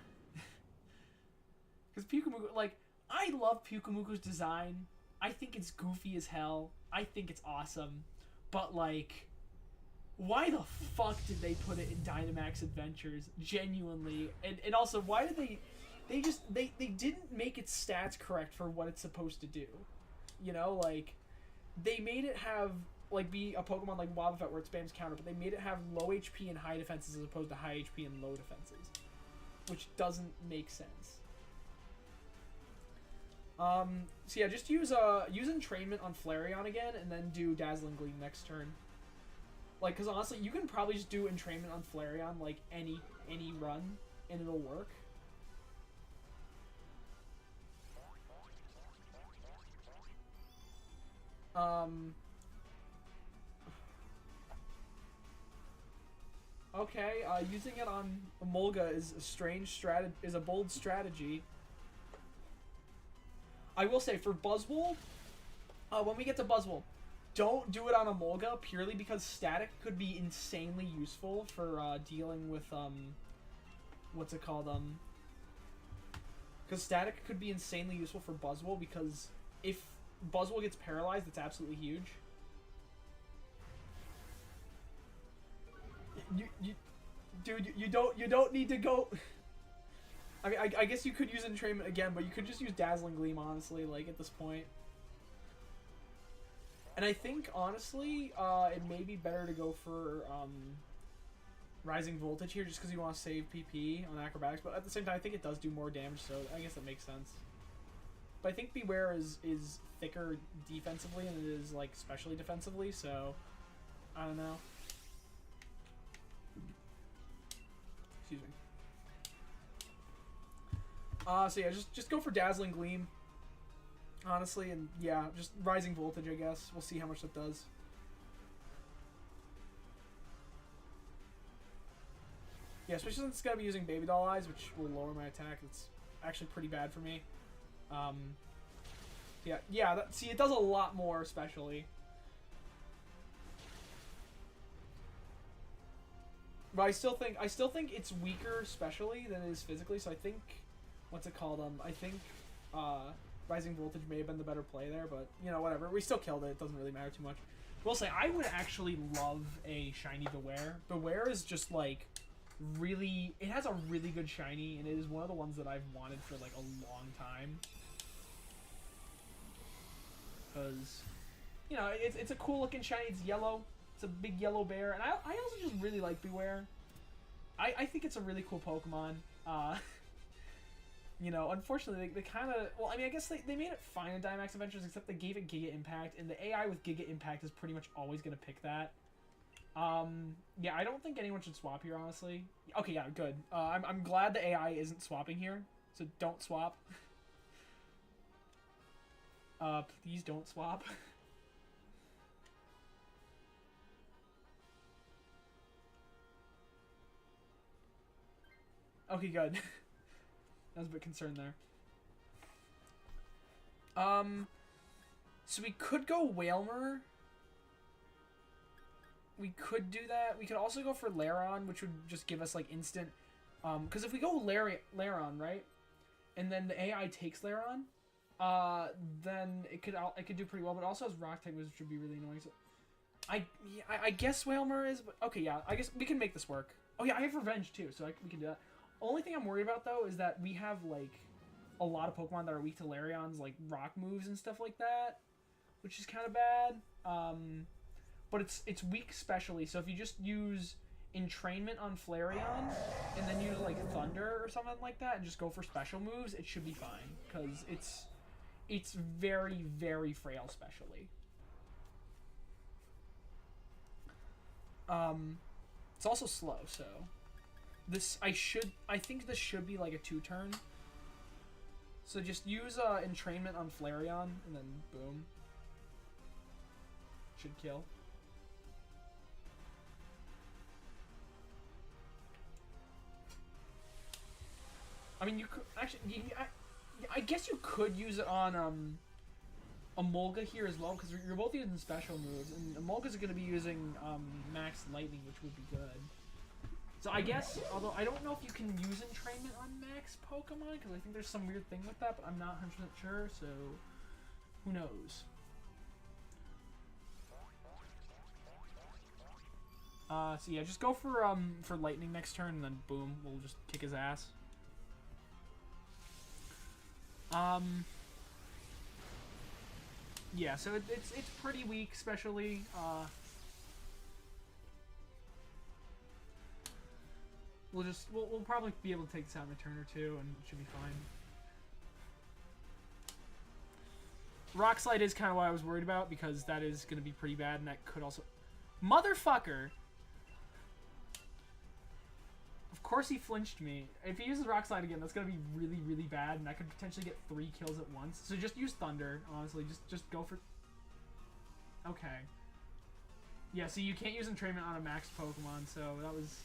Because Pyukumuku, like, I love Pyukumuku's design. I think it's goofy as hell. I think it's awesome. But, like, why the fuck did they put it in Dynamax Adventures? Genuinely. And also, why did they didn't make its stats correct for what it's supposed to do. You know, like, they made it have, like, be a Pokemon like Wobbuffet where it spams counter, but they made it have low HP and high defenses as opposed to high HP and low defenses. Which doesn't make sense. So yeah, just use Entrainment on Flareon again, and then do Dazzling Gleam next turn. Like, cause honestly, you can probably just do Entrainment on Flareon like any run, and it'll work. Okay, using it on Emolga is a bold strategy. I will say, for Buzzwole, when we get to Buzzwole, don't do it on Emolga purely because Static could be insanely useful for dealing with, what's it called, because Static could be insanely useful for Buzzwole because if Buzzwole gets paralyzed, it's absolutely huge. You don't need to go... I mean, I guess you could use Entrainment again, but you could just use Dazzling Gleam, honestly, like, at this point. And I think, honestly, it may be better to go for, Rising Voltage here, just because you want to save PP on Acrobatics, but at the same time, I think it does do more damage, so I guess that makes sense. But I think Beware is thicker defensively than it is, like, especially defensively, so, I don't know. Excuse me. So yeah, just go for Dazzling Gleam, honestly, and yeah, just Rising Voltage, I guess. We'll see how much that does. Yeah, especially since it's gonna be using Baby Doll Eyes, which will lower my attack. It's actually pretty bad for me. Yeah. See, it does a lot more, especially. But I still think it's weaker, especially than it is physically. So I think. What's it called? I think Rising Voltage may have been the better play there, but, you know, whatever. We still killed it. It doesn't really matter too much. We'll say, I would actually love a shiny Beware. Beware is just, like, really... It has a really good shiny, and it is one of the ones that I've wanted for, like, a long time. Because, you know, it's a cool-looking shiny. It's yellow. It's a big yellow bear. And I also just really like Beware. I think it's a really cool Pokemon. You know, unfortunately, they kind of... Well, I mean, I guess they made it fine in Dynamax Adventures, except they gave it Giga Impact, and the AI with Giga Impact is pretty much always going to pick that. Yeah, I don't think anyone should swap here, honestly. Okay, yeah, good. I'm glad the AI isn't swapping here, so don't swap. Please don't swap. Okay, good. I was a bit concerned there. So we could go Wailmer. We could do that. We could also go for Lairon, which would just give us like instant. Because if we go Lairon, right, and then the AI takes Lairon, then it could do pretty well. But it also has Rock type, which would be really annoying. So I guess Wailmer is. But okay, yeah. I guess we can make this work. Oh yeah, I have Revenge too, so we can do that. Only thing I'm worried about though is that we have like a lot of Pokemon that are weak to Lairion's like rock moves and stuff like that, which is kind of bad. But it's weak specially, so if you just use Entrainment on Flareon and then use like Thunder or something like that and just go for special moves, it should be fine because it's very, very frail specially. It's also slow, so I think this should be like a 2-turn. So just use Entrainment on Flareon and then boom. Should kill. I mean, you could actually. I guess you could use it on Emolga here as well, because you're both using special moves, and Emolga's going to be using Max Lightning, which would be good. So I guess, although I don't know if you can use Entrainment on Max Pokemon, because I think there's some weird thing with that, but I'm not 100% sure, so who knows. So yeah, just go for Lightning next turn, and then boom, we'll just kick his ass. Yeah, so it's pretty weak, especially, we'll probably be able to take this out in a turn or two, and it should be fine. Rock Slide is kind of what I was worried about, because that is going to be pretty bad, and that could also... Motherfucker! Of course he flinched me. If he uses Rock Slide again, that's going to be really, really bad, and I could potentially get 3 kills at once. So just use Thunder, honestly. Just go for... Okay. Yeah, so you can't use Entrainment on a max Pokemon, so that was...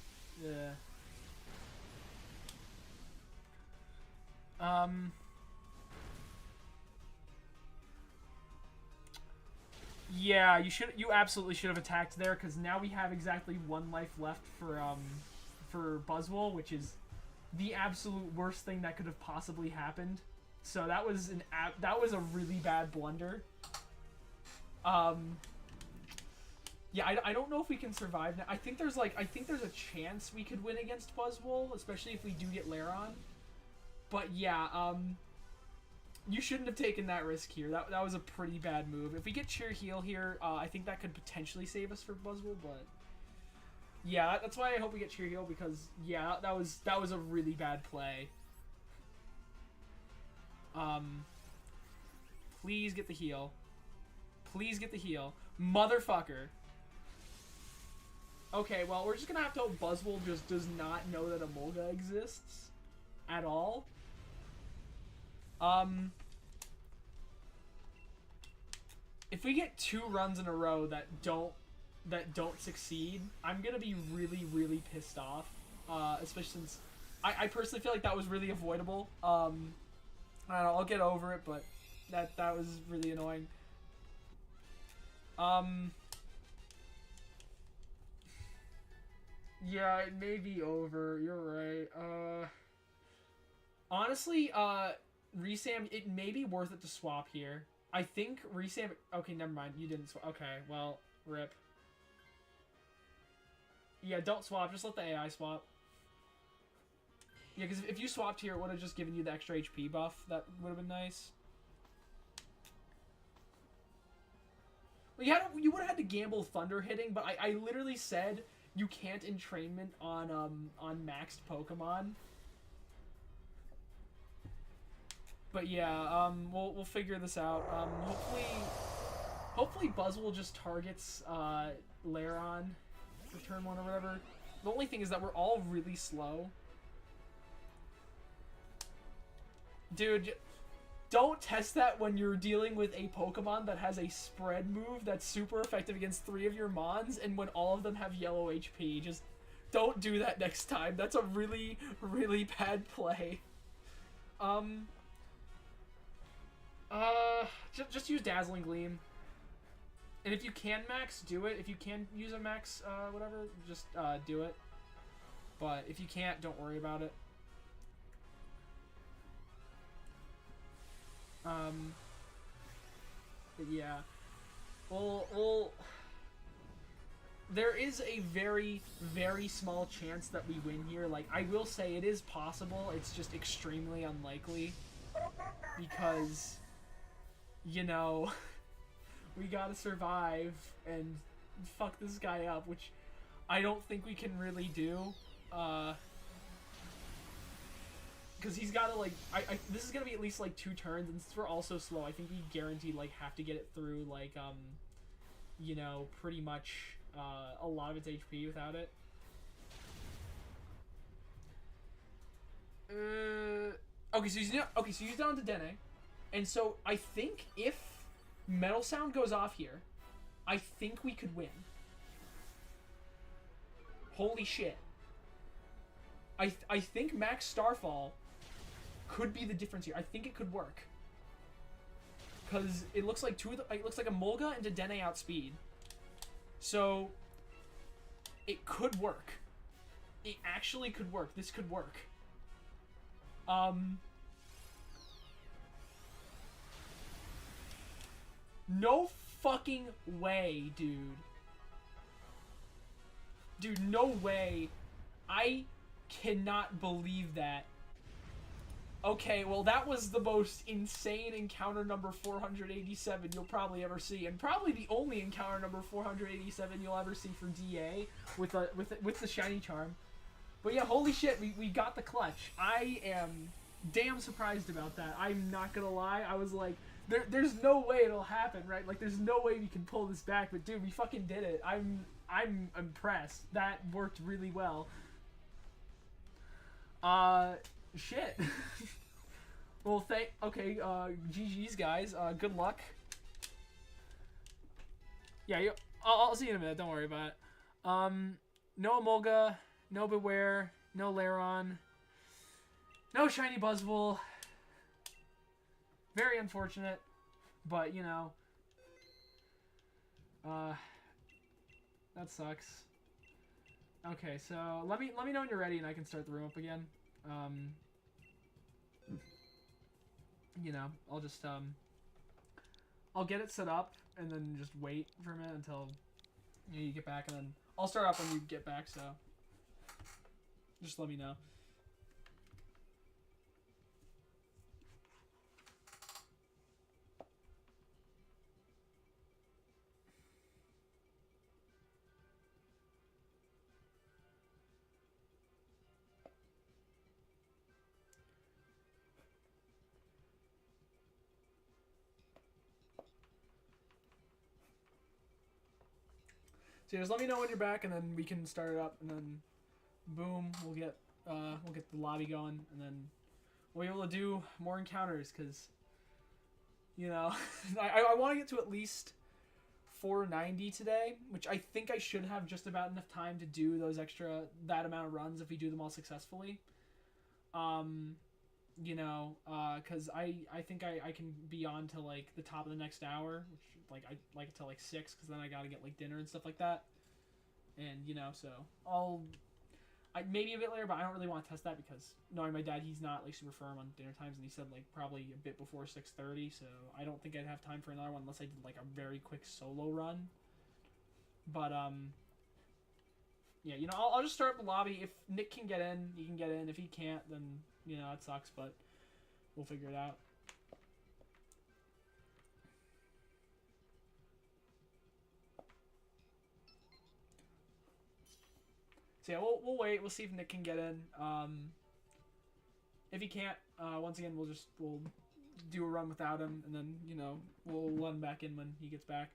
Yeah, you absolutely should have attacked there, because now we have exactly 1 life left for Buzzwole, which is the absolute worst thing that could have possibly happened. So that was a really bad blunder. Yeah, I don't know if we can survive now. I think there's a chance we could win against Buzzwole, especially if we do get Lairon. But yeah, you shouldn't have taken that risk here. That was a pretty bad move. If we get Cheer Heal here, I think that could potentially save us for Buzzwole, but yeah, that's why I hope we get Cheer Heal, because yeah, that was a really bad play. Please get the heal. Please get the heal. Motherfucker. Okay, well, we're just gonna have to hope Buzzwole just does not know that Emolga exists at all. If we get 2 runs in a row that don't succeed, I'm gonna be really, really pissed off. Especially since I personally feel like that was really avoidable. I don't know, I'll get over it, but that was really annoying. Yeah, it may be over. You're right. Honestly, Resam, it may be worth it to swap here. I think Resam... Okay, never mind. You didn't swap. Okay, well, rip. Yeah, don't swap. Just let the AI swap. Yeah, because if you swapped here, it would have just given you the extra HP buff. That would have been nice. Well, you would have had to gamble Thunder hitting, but I literally said you can't Entrainment on maxed Pokemon. But yeah, we'll figure this out. Hopefully Buzzwole just targets Lairon for turn 1 or whatever. The only thing is that we're all really slow. Dude, don't test that when you're dealing with a Pokemon that has a spread move that's super effective against 3 of your Mons, and when all of them have yellow HP. Just don't do that next time. That's a really, really bad play. Just use Dazzling Gleam. And if you can max, do it. If you can use a max, whatever, just do it. But if you can't, don't worry about it. But yeah. We'll there is a very, very small chance that we win here. Like, I will say it is possible. It's just extremely unlikely. Because, you know, we gotta survive and fuck this guy up, which I don't think we can really do. Because he's gotta, like, this is gonna be at least, like, 2 turns, and since we're also slow, I think we guaranteed, like, have to get it through, like, you know, pretty much, a lot of its HP without it. Okay, so he's down to Dene. And so, I think if Metal Sound goes off here, I think we could win. Holy shit. I think Max Starfall could be the difference here. I think it could work. Because it looks like it looks like a Mulga and a Dene outspeed. So, it could work. It actually could work. This could work. No fucking way, dude. Dude, no way. I cannot believe that. Okay, well, that was the most insane encounter number 487 you'll probably ever see, and probably the only encounter number 487 you'll ever see for DA with the shiny charm. But yeah, holy shit, we got the clutch. I am damn surprised about that. I'm not gonna lie. I was like, there's no way it'll happen, right? Like, there's no way we can pull this back. But dude, we fucking did it. I'm impressed. That worked really well. Shit. Well, okay, GG's, guys. Good luck. Yeah, I'll see you in a minute. Don't worry about it. No Emolga, no Beware, no Lairon, no Shiny Buzzwole. Very unfortunate, but, you know, that sucks. Okay, so let me know when you're ready and I can start the room up again. You know, I'll just, I'll get it set up and then just wait for a minute until, you know, you get back, and then I'll start up when you get back, so just let me know. So just let me know when you're back, and then we can start it up, and then boom, we'll get the lobby going, and then we'll be able to do more encounters, because, you know, I want to get to at least 490 today, which I think I should have just about enough time to do that amount of runs if we do them all successfully. You know, because I think I can be on to, like, the top of the next hour, which, like, I like it till, like, 6, because then I gotta get, like, dinner and stuff like that. And, you know, so maybe a bit later, but I don't really want to test that, because knowing my dad, he's not, like, super firm on dinner times, and he said, like, probably a bit before 6:30, so I don't think I'd have time for another one unless I did, like, a very quick solo run. But, yeah, you know, I'll just start up the lobby. If Nick can get in, he can get in. If he can't, then, you know, it sucks, but we'll figure it out. So yeah, we'll wait. We'll see if Nick can get in. If he can't, once again, we'll do a run without him, and then, you know, we'll let him back in when he gets back.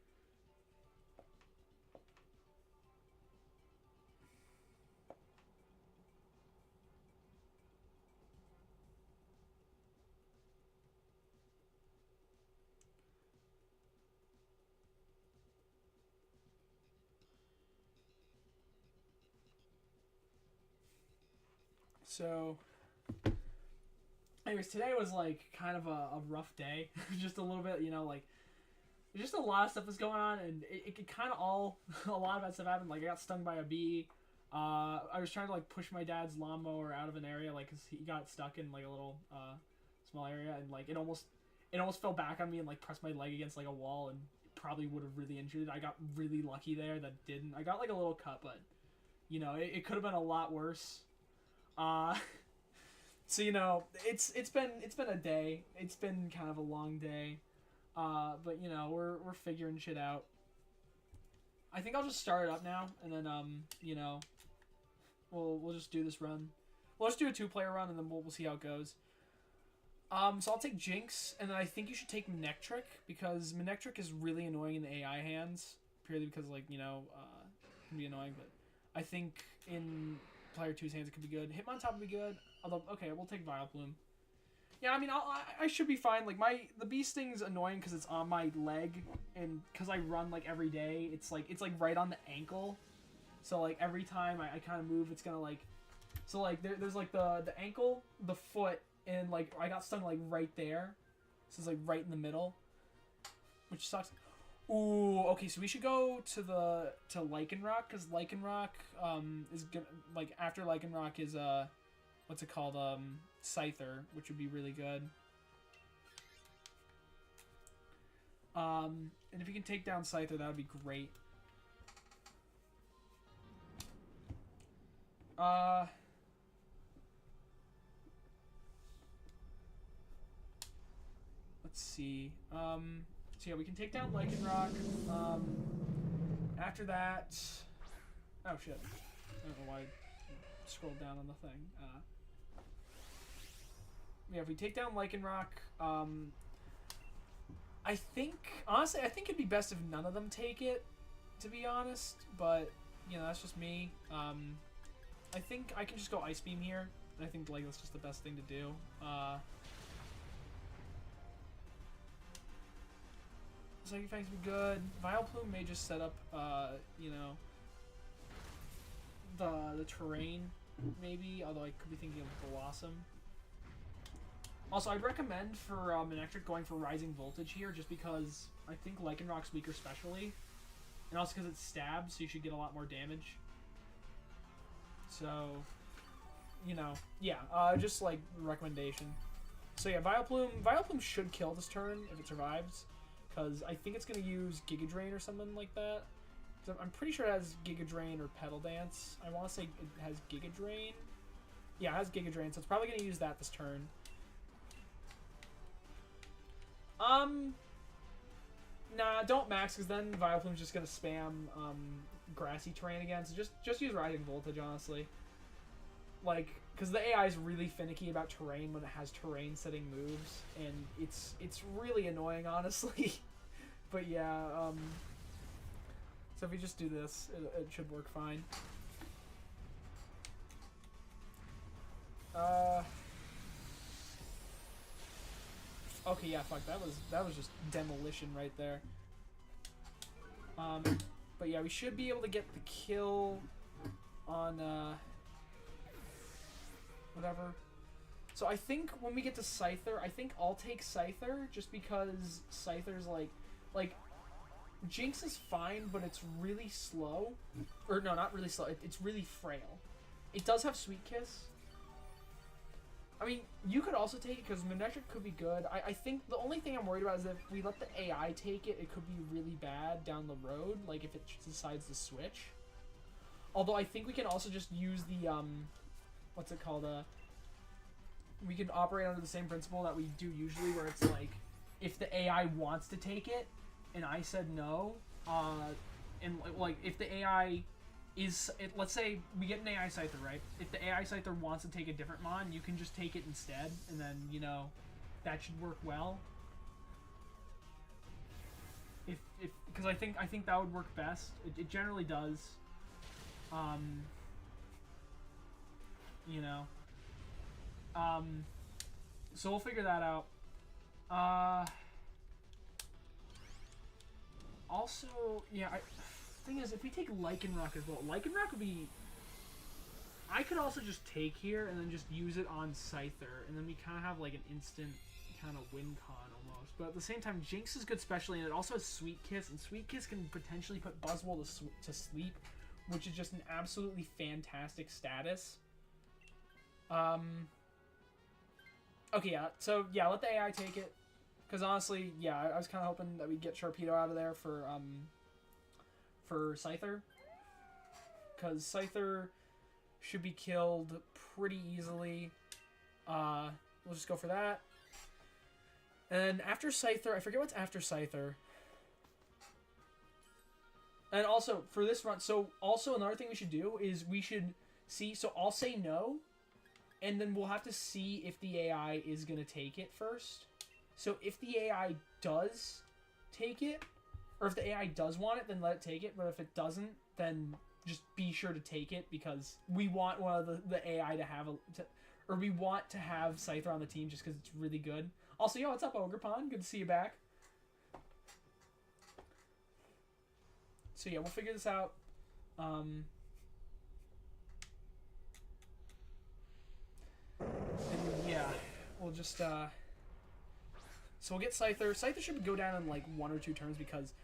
So, Anyways, today was like kind of a rough day. Just a little bit, you know, like just a lot of stuff was going on, and it kind of all a lot of that stuff happened. Like I got stung by a bee. I was trying to like push my dad's lawnmower out of an area, like, cause he got stuck in like a little small area, and like it almost fell back on me and like pressed my leg against like a wall, and probably would have really injured it. I got really lucky there that didn't. I got like a little cut, but you know it could have been a lot worse. So you know it's been a day. It's been kind of a long day, but you know we're figuring shit out. I think I'll just start it up now, and then you know we'll just do this run. We'll just do a 2-player run, and then we'll see how it goes. So I'll take Jinx, and then I think you should take Manectric, because Manectric is really annoying in the AI hands, purely because, like, you know, it can be annoying, but I think in player 2's hands it could be good. Hitmontop would be good, although, okay, we'll take Vileplume. Yeah, I mean, I should be fine. Like, the bee sting's annoying because it's on my leg, and because I run, like, every day, it's like right on the ankle, so, like, every time I kind of move, it's gonna, like, so, like, there's, like, the ankle, the foot, and, like, I got stung, like, right there. This is, like, right in the middle. Which sucks. Ooh, okay, so we should go to Lycanroc, because Lycanroc, is gonna, like, after Lycanroc is, what's it called, Scyther, which would be really good. And if you can take down Scyther, that would be great. Let's see. So yeah, we can take down Lycanroc. After that... Oh, shit. I don't know why I scrolled down on the thing. Yeah, if we take down Lycanroc, I think... Honestly, I think it'd be best if none of them take it, to be honest. But, you know, that's just me. I think I can just go Ice Beam here. I think, like, that's just the best thing to do. Psychic Fangs would be good. Vileplume may just set up, you know, the terrain, maybe. Although I could be thinking of Blossom. Also, I'd recommend for Manectric going for Rising Voltage here, just because I think Lycanroc's weaker specially, and also because it's Stab, so you should get a lot more damage. So, you know, yeah, just like recommendation. So yeah, Vileplume should kill this turn if it survives. Because I think it's going to use Giga Drain or something like that. I'm pretty sure it has Giga Drain or Petal Dance. I want to say it has Giga Drain. Yeah, it has Giga Drain, so it's probably going to use that this turn. Nah, don't max, because then Vileplume's just going to spam grassy terrain again. So just use Rising Voltage, honestly. Like, because the AI is really finicky about terrain when it has terrain setting moves, and it's really annoying, honestly. But yeah, so if we just do this, it should work fine. Okay, yeah, fuck, that was just demolition right there. But yeah, we should be able to get the kill on whatever. So I think when we get to Scyther, I think I'll take Scyther, just because Scyther's like Jinx is fine, but it's really slow. Or no, not really slow. It's really frail. It does have Sweet Kiss. I mean, you could also take it, because Manectric could be good. I think the only thing I'm worried about is that if we let the AI take it, it could be really bad down the road, like if it decides to switch. Although I think we can also just use the, what's it called? We can operate under the same principle that we do usually, where it's like, if the AI wants to take it, and I said no, and like if the AI is, let's say we get an AI Scyther, right? If the AI Scyther wants to take a different mon, you can just take it instead, and then, you know, that should work well. Because I think that would work best. It generally does. You know. So we'll figure that out. Also, yeah, thing is, if we take Lycanroc as well, Lycanroc would be I could also just take here and then just use it on Scyther, and then we kind of have like an instant kind of win con almost. But at the same time, Jinx is good specially, and it also has Sweet Kiss, and Sweet Kiss can potentially put Buzzwole to sleep, which is just an absolutely fantastic status. Okay, yeah. So yeah, let the AI take it, because honestly, yeah, I was kind of hoping that we'd get Sharpedo out of there for Scyther, because Scyther should be killed pretty easily. We'll just go for that. And after Scyther, I forget what's after Scyther. And also, for this run, so also another thing we should do is we should see, so I'll say no, and then we'll have to see if the AI is going to take it first. So if the AI does take it, or if the AI does want it, then let it take it, but if it doesn't, then just be sure to take it, because we want one of the AI to have or we want to have Scyther on the team just because it's really good. Also, yo, what's up, Ogrepon? Good to see you back. So yeah, we'll figure this out. And yeah, we'll just so we'll get Scyther. Scyther should go down in like 1 or 2 turns, because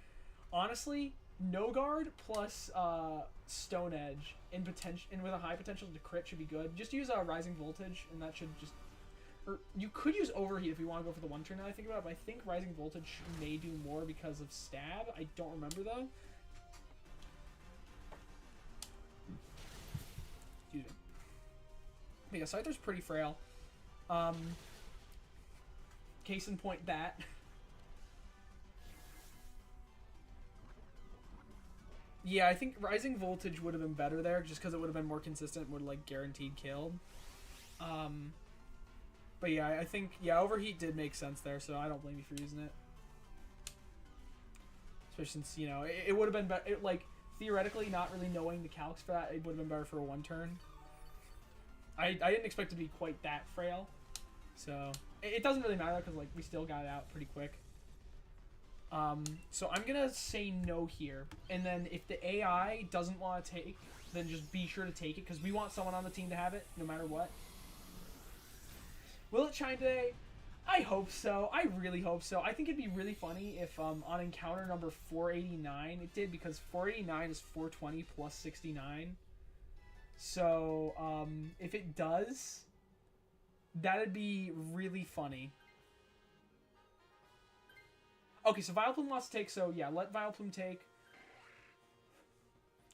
honestly, No Guard plus Stone Edge and with a high potential to crit should be good. Just use Rising Voltage, and that should just. Or you could use Overheat if you want to go for the 1 turn. Now I think about it, but I think Rising Voltage may do more because of Stab. I don't remember though. Excuse me. But yeah, Scyther's pretty frail. Case in point that. Yeah, I think Rising Voltage would have been better there, just because it would have been more consistent and would have, like, guaranteed killed. But yeah, I think, yeah, Overheat did make sense there, so I don't blame you for using it. Especially since, you know, it would have been better, like, theoretically, not really knowing the calcs for that, it would have been better for a 1 turn. I didn't expect it to be quite that frail, so it doesn't really matter, because, like, we still got it out pretty quick. So I'm gonna say no here, and then if the AI doesn't want to take, then just be sure to take it, because we want someone on the team to have it, no matter what. Will it shine today? I hope so. I really hope so. I think it'd be really funny if on encounter number 489 it did, because 489 is 420 plus 69. So if it does, that'd be really funny. Okay, so Vileplume wants to take, so yeah, let Vileplume take.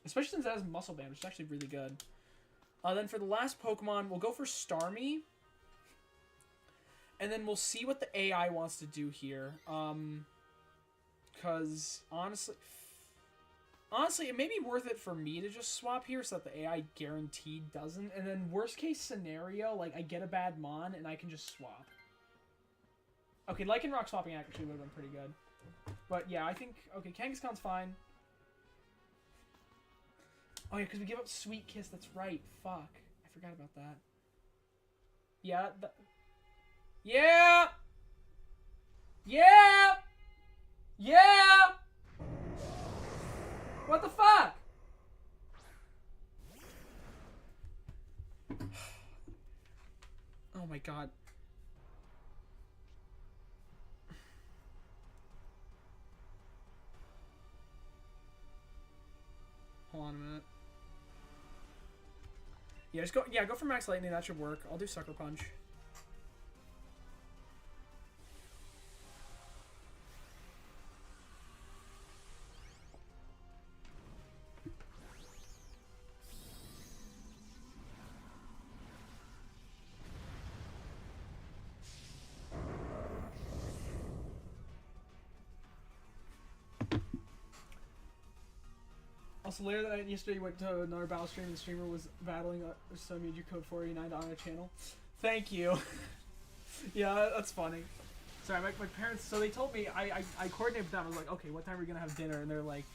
Especially since it has Muscle Band, which is actually really good. Then for the last Pokemon, we'll go for Starmie. And then we'll see what the AI wants to do here. Because, honestly, it may be worth it for me to just swap here so that the AI guaranteed doesn't. And then worst case scenario, like, I get a bad Mon and I can just swap. Okay, Lycanroc swapping actually would have been pretty good. But yeah, I think, okay, Kangaskhan's fine. Oh yeah, because we give up Sweet Kiss, that's right. Fuck. I forgot about that. Yeah, yeah! Yeah! Yeah! What the fuck? Oh my god. Hold on a minute. Yeah, just go. Yeah, go for Max Lightning. That should work. I'll do Sucker Punch. Also, later that night, yesterday, you went to another battle stream, and the streamer was battling, so I made you code 489 on our channel. Thank you. Yeah, that's funny. Sorry, my parents, so they told me, I coordinated with them, I was like, okay, what time are we gonna have dinner? And they're like,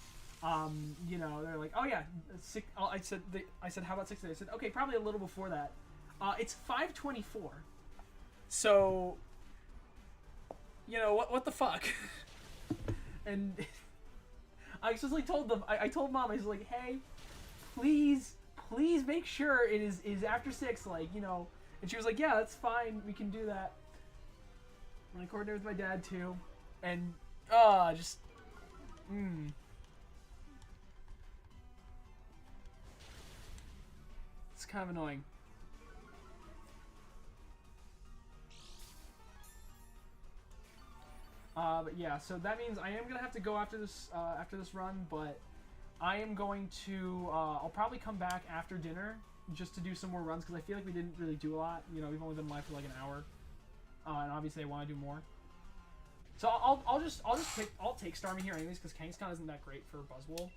you know, they're like, oh yeah, I said, how about 6 days? I said, okay, probably a little before that. It's 5:24. So, you know, what the fuck? And I just like told them, I told Mom, I was like, hey, please please make sure it is after 6, like, you know. And she was like, yeah, that's fine. We can do that. And I coordinated with my dad, too. And, just, It's kind of annoying. But yeah, so that means I am gonna have to go after this run, but I am going to I'll probably come back after dinner just to do some more runs because I feel like we didn't really do a lot. You know, we've only been live for like an hour, and obviously I want to do more. So I'll take Starmie here anyways because Kangaskhan isn't that great for Buzzwole.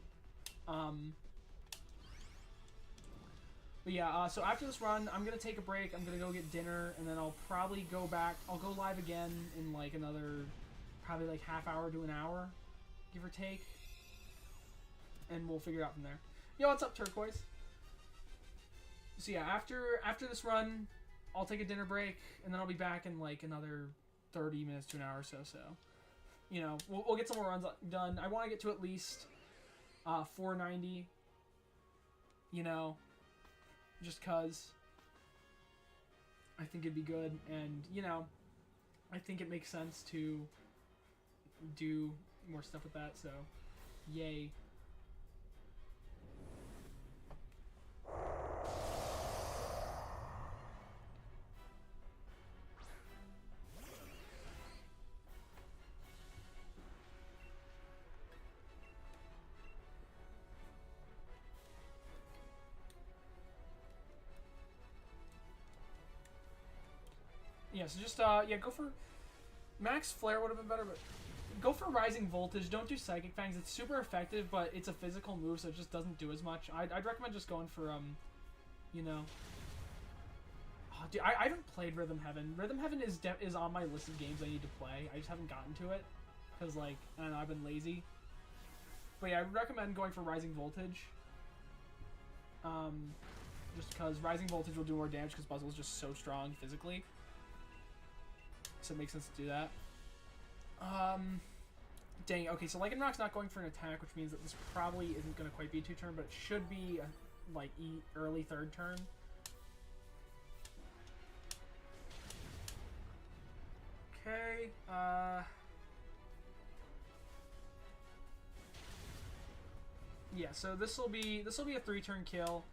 But yeah, so after this run, I'm gonna take a break. I'm gonna go get dinner, and then I'll probably go back. I'll go live again in like another, probably like half hour to an hour, give or take. And we'll figure it out from there. Yo, what's up, Turquoise? So yeah, after this run, I'll take a dinner break, and then I'll be back in like another 30 minutes to an hour or so. So, you know, we'll get some more runs done. I want to get to at least 490. You know, just cause I think it'd be good, and you know, I think it makes sense to do more stuff with that. So, yay. Yeah, so just, yeah, go for... Max Flare would have been better, but go for Rising Voltage. Don't do Psychic Fangs. It's super effective, but it's a physical move, so it just doesn't do as much. I'd recommend just going for, you know... Oh, dude, I haven't played Rhythm Heaven. Rhythm Heaven is on my list of games I need to play. I just haven't gotten to it, because, like, I don't know, I've been lazy. But yeah, I would recommend going for Rising Voltage. Just because Rising Voltage will do more damage, because Buzzwole is just so strong physically. So it makes sense to do that. Dang, okay, so Lycanroc's not going for an attack, which means that this probably isn't going to quite be a 2-turn, but it should be, like, early 3rd turn. Okay, yeah, so this'll be a 3-turn kill.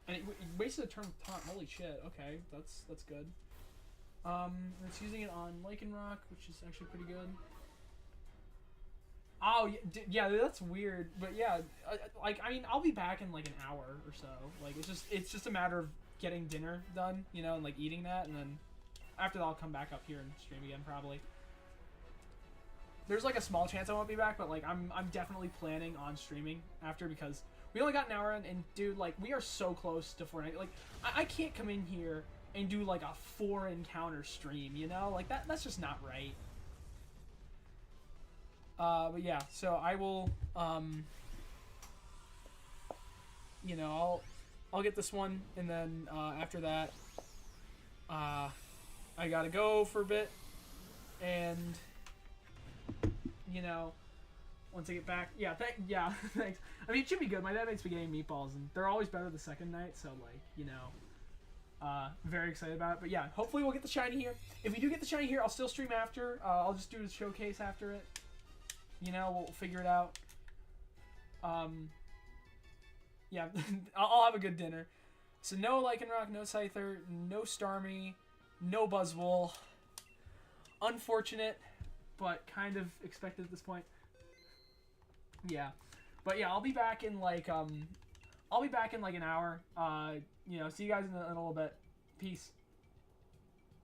And it wasted a turn of taunt, holy shit, okay, that's good. It's using it on Lycanroc, which is actually pretty good. Oh, yeah, that's weird. But yeah, like, I mean, I'll be back in like an hour or so. Like, it's just a matter of getting dinner done, you know, and like eating that, and then after that I'll come back up here and stream again probably. There's like a small chance I won't be back, but like I'm definitely planning on streaming after because we only got an hour in, and dude, like we are so close to Fortnite. Like I can't come in here and do like a 4 encounter stream, you know? Like that's just not right. But yeah, so I will you know, I'll get this one, and then after that I gotta go for a bit, and you know, once I get back, yeah, yeah, thanks. I mean, it should be good. My dad made spaghetti and meatballs, and they're always better the second night, so like, you know, very excited about it. But yeah, hopefully we'll get the shiny here. If we do get the shiny here, I'll still stream after. I'll just do the showcase after it. You know, we'll figure it out. Yeah, I'll have a good dinner. So no Lycanroc, no Scyther, no Starmie, no Buzzwole. Unfortunate, but kind of expected at this point. Yeah, but yeah, I'll be back in like an hour. You know, see you guys in a little bit. Peace.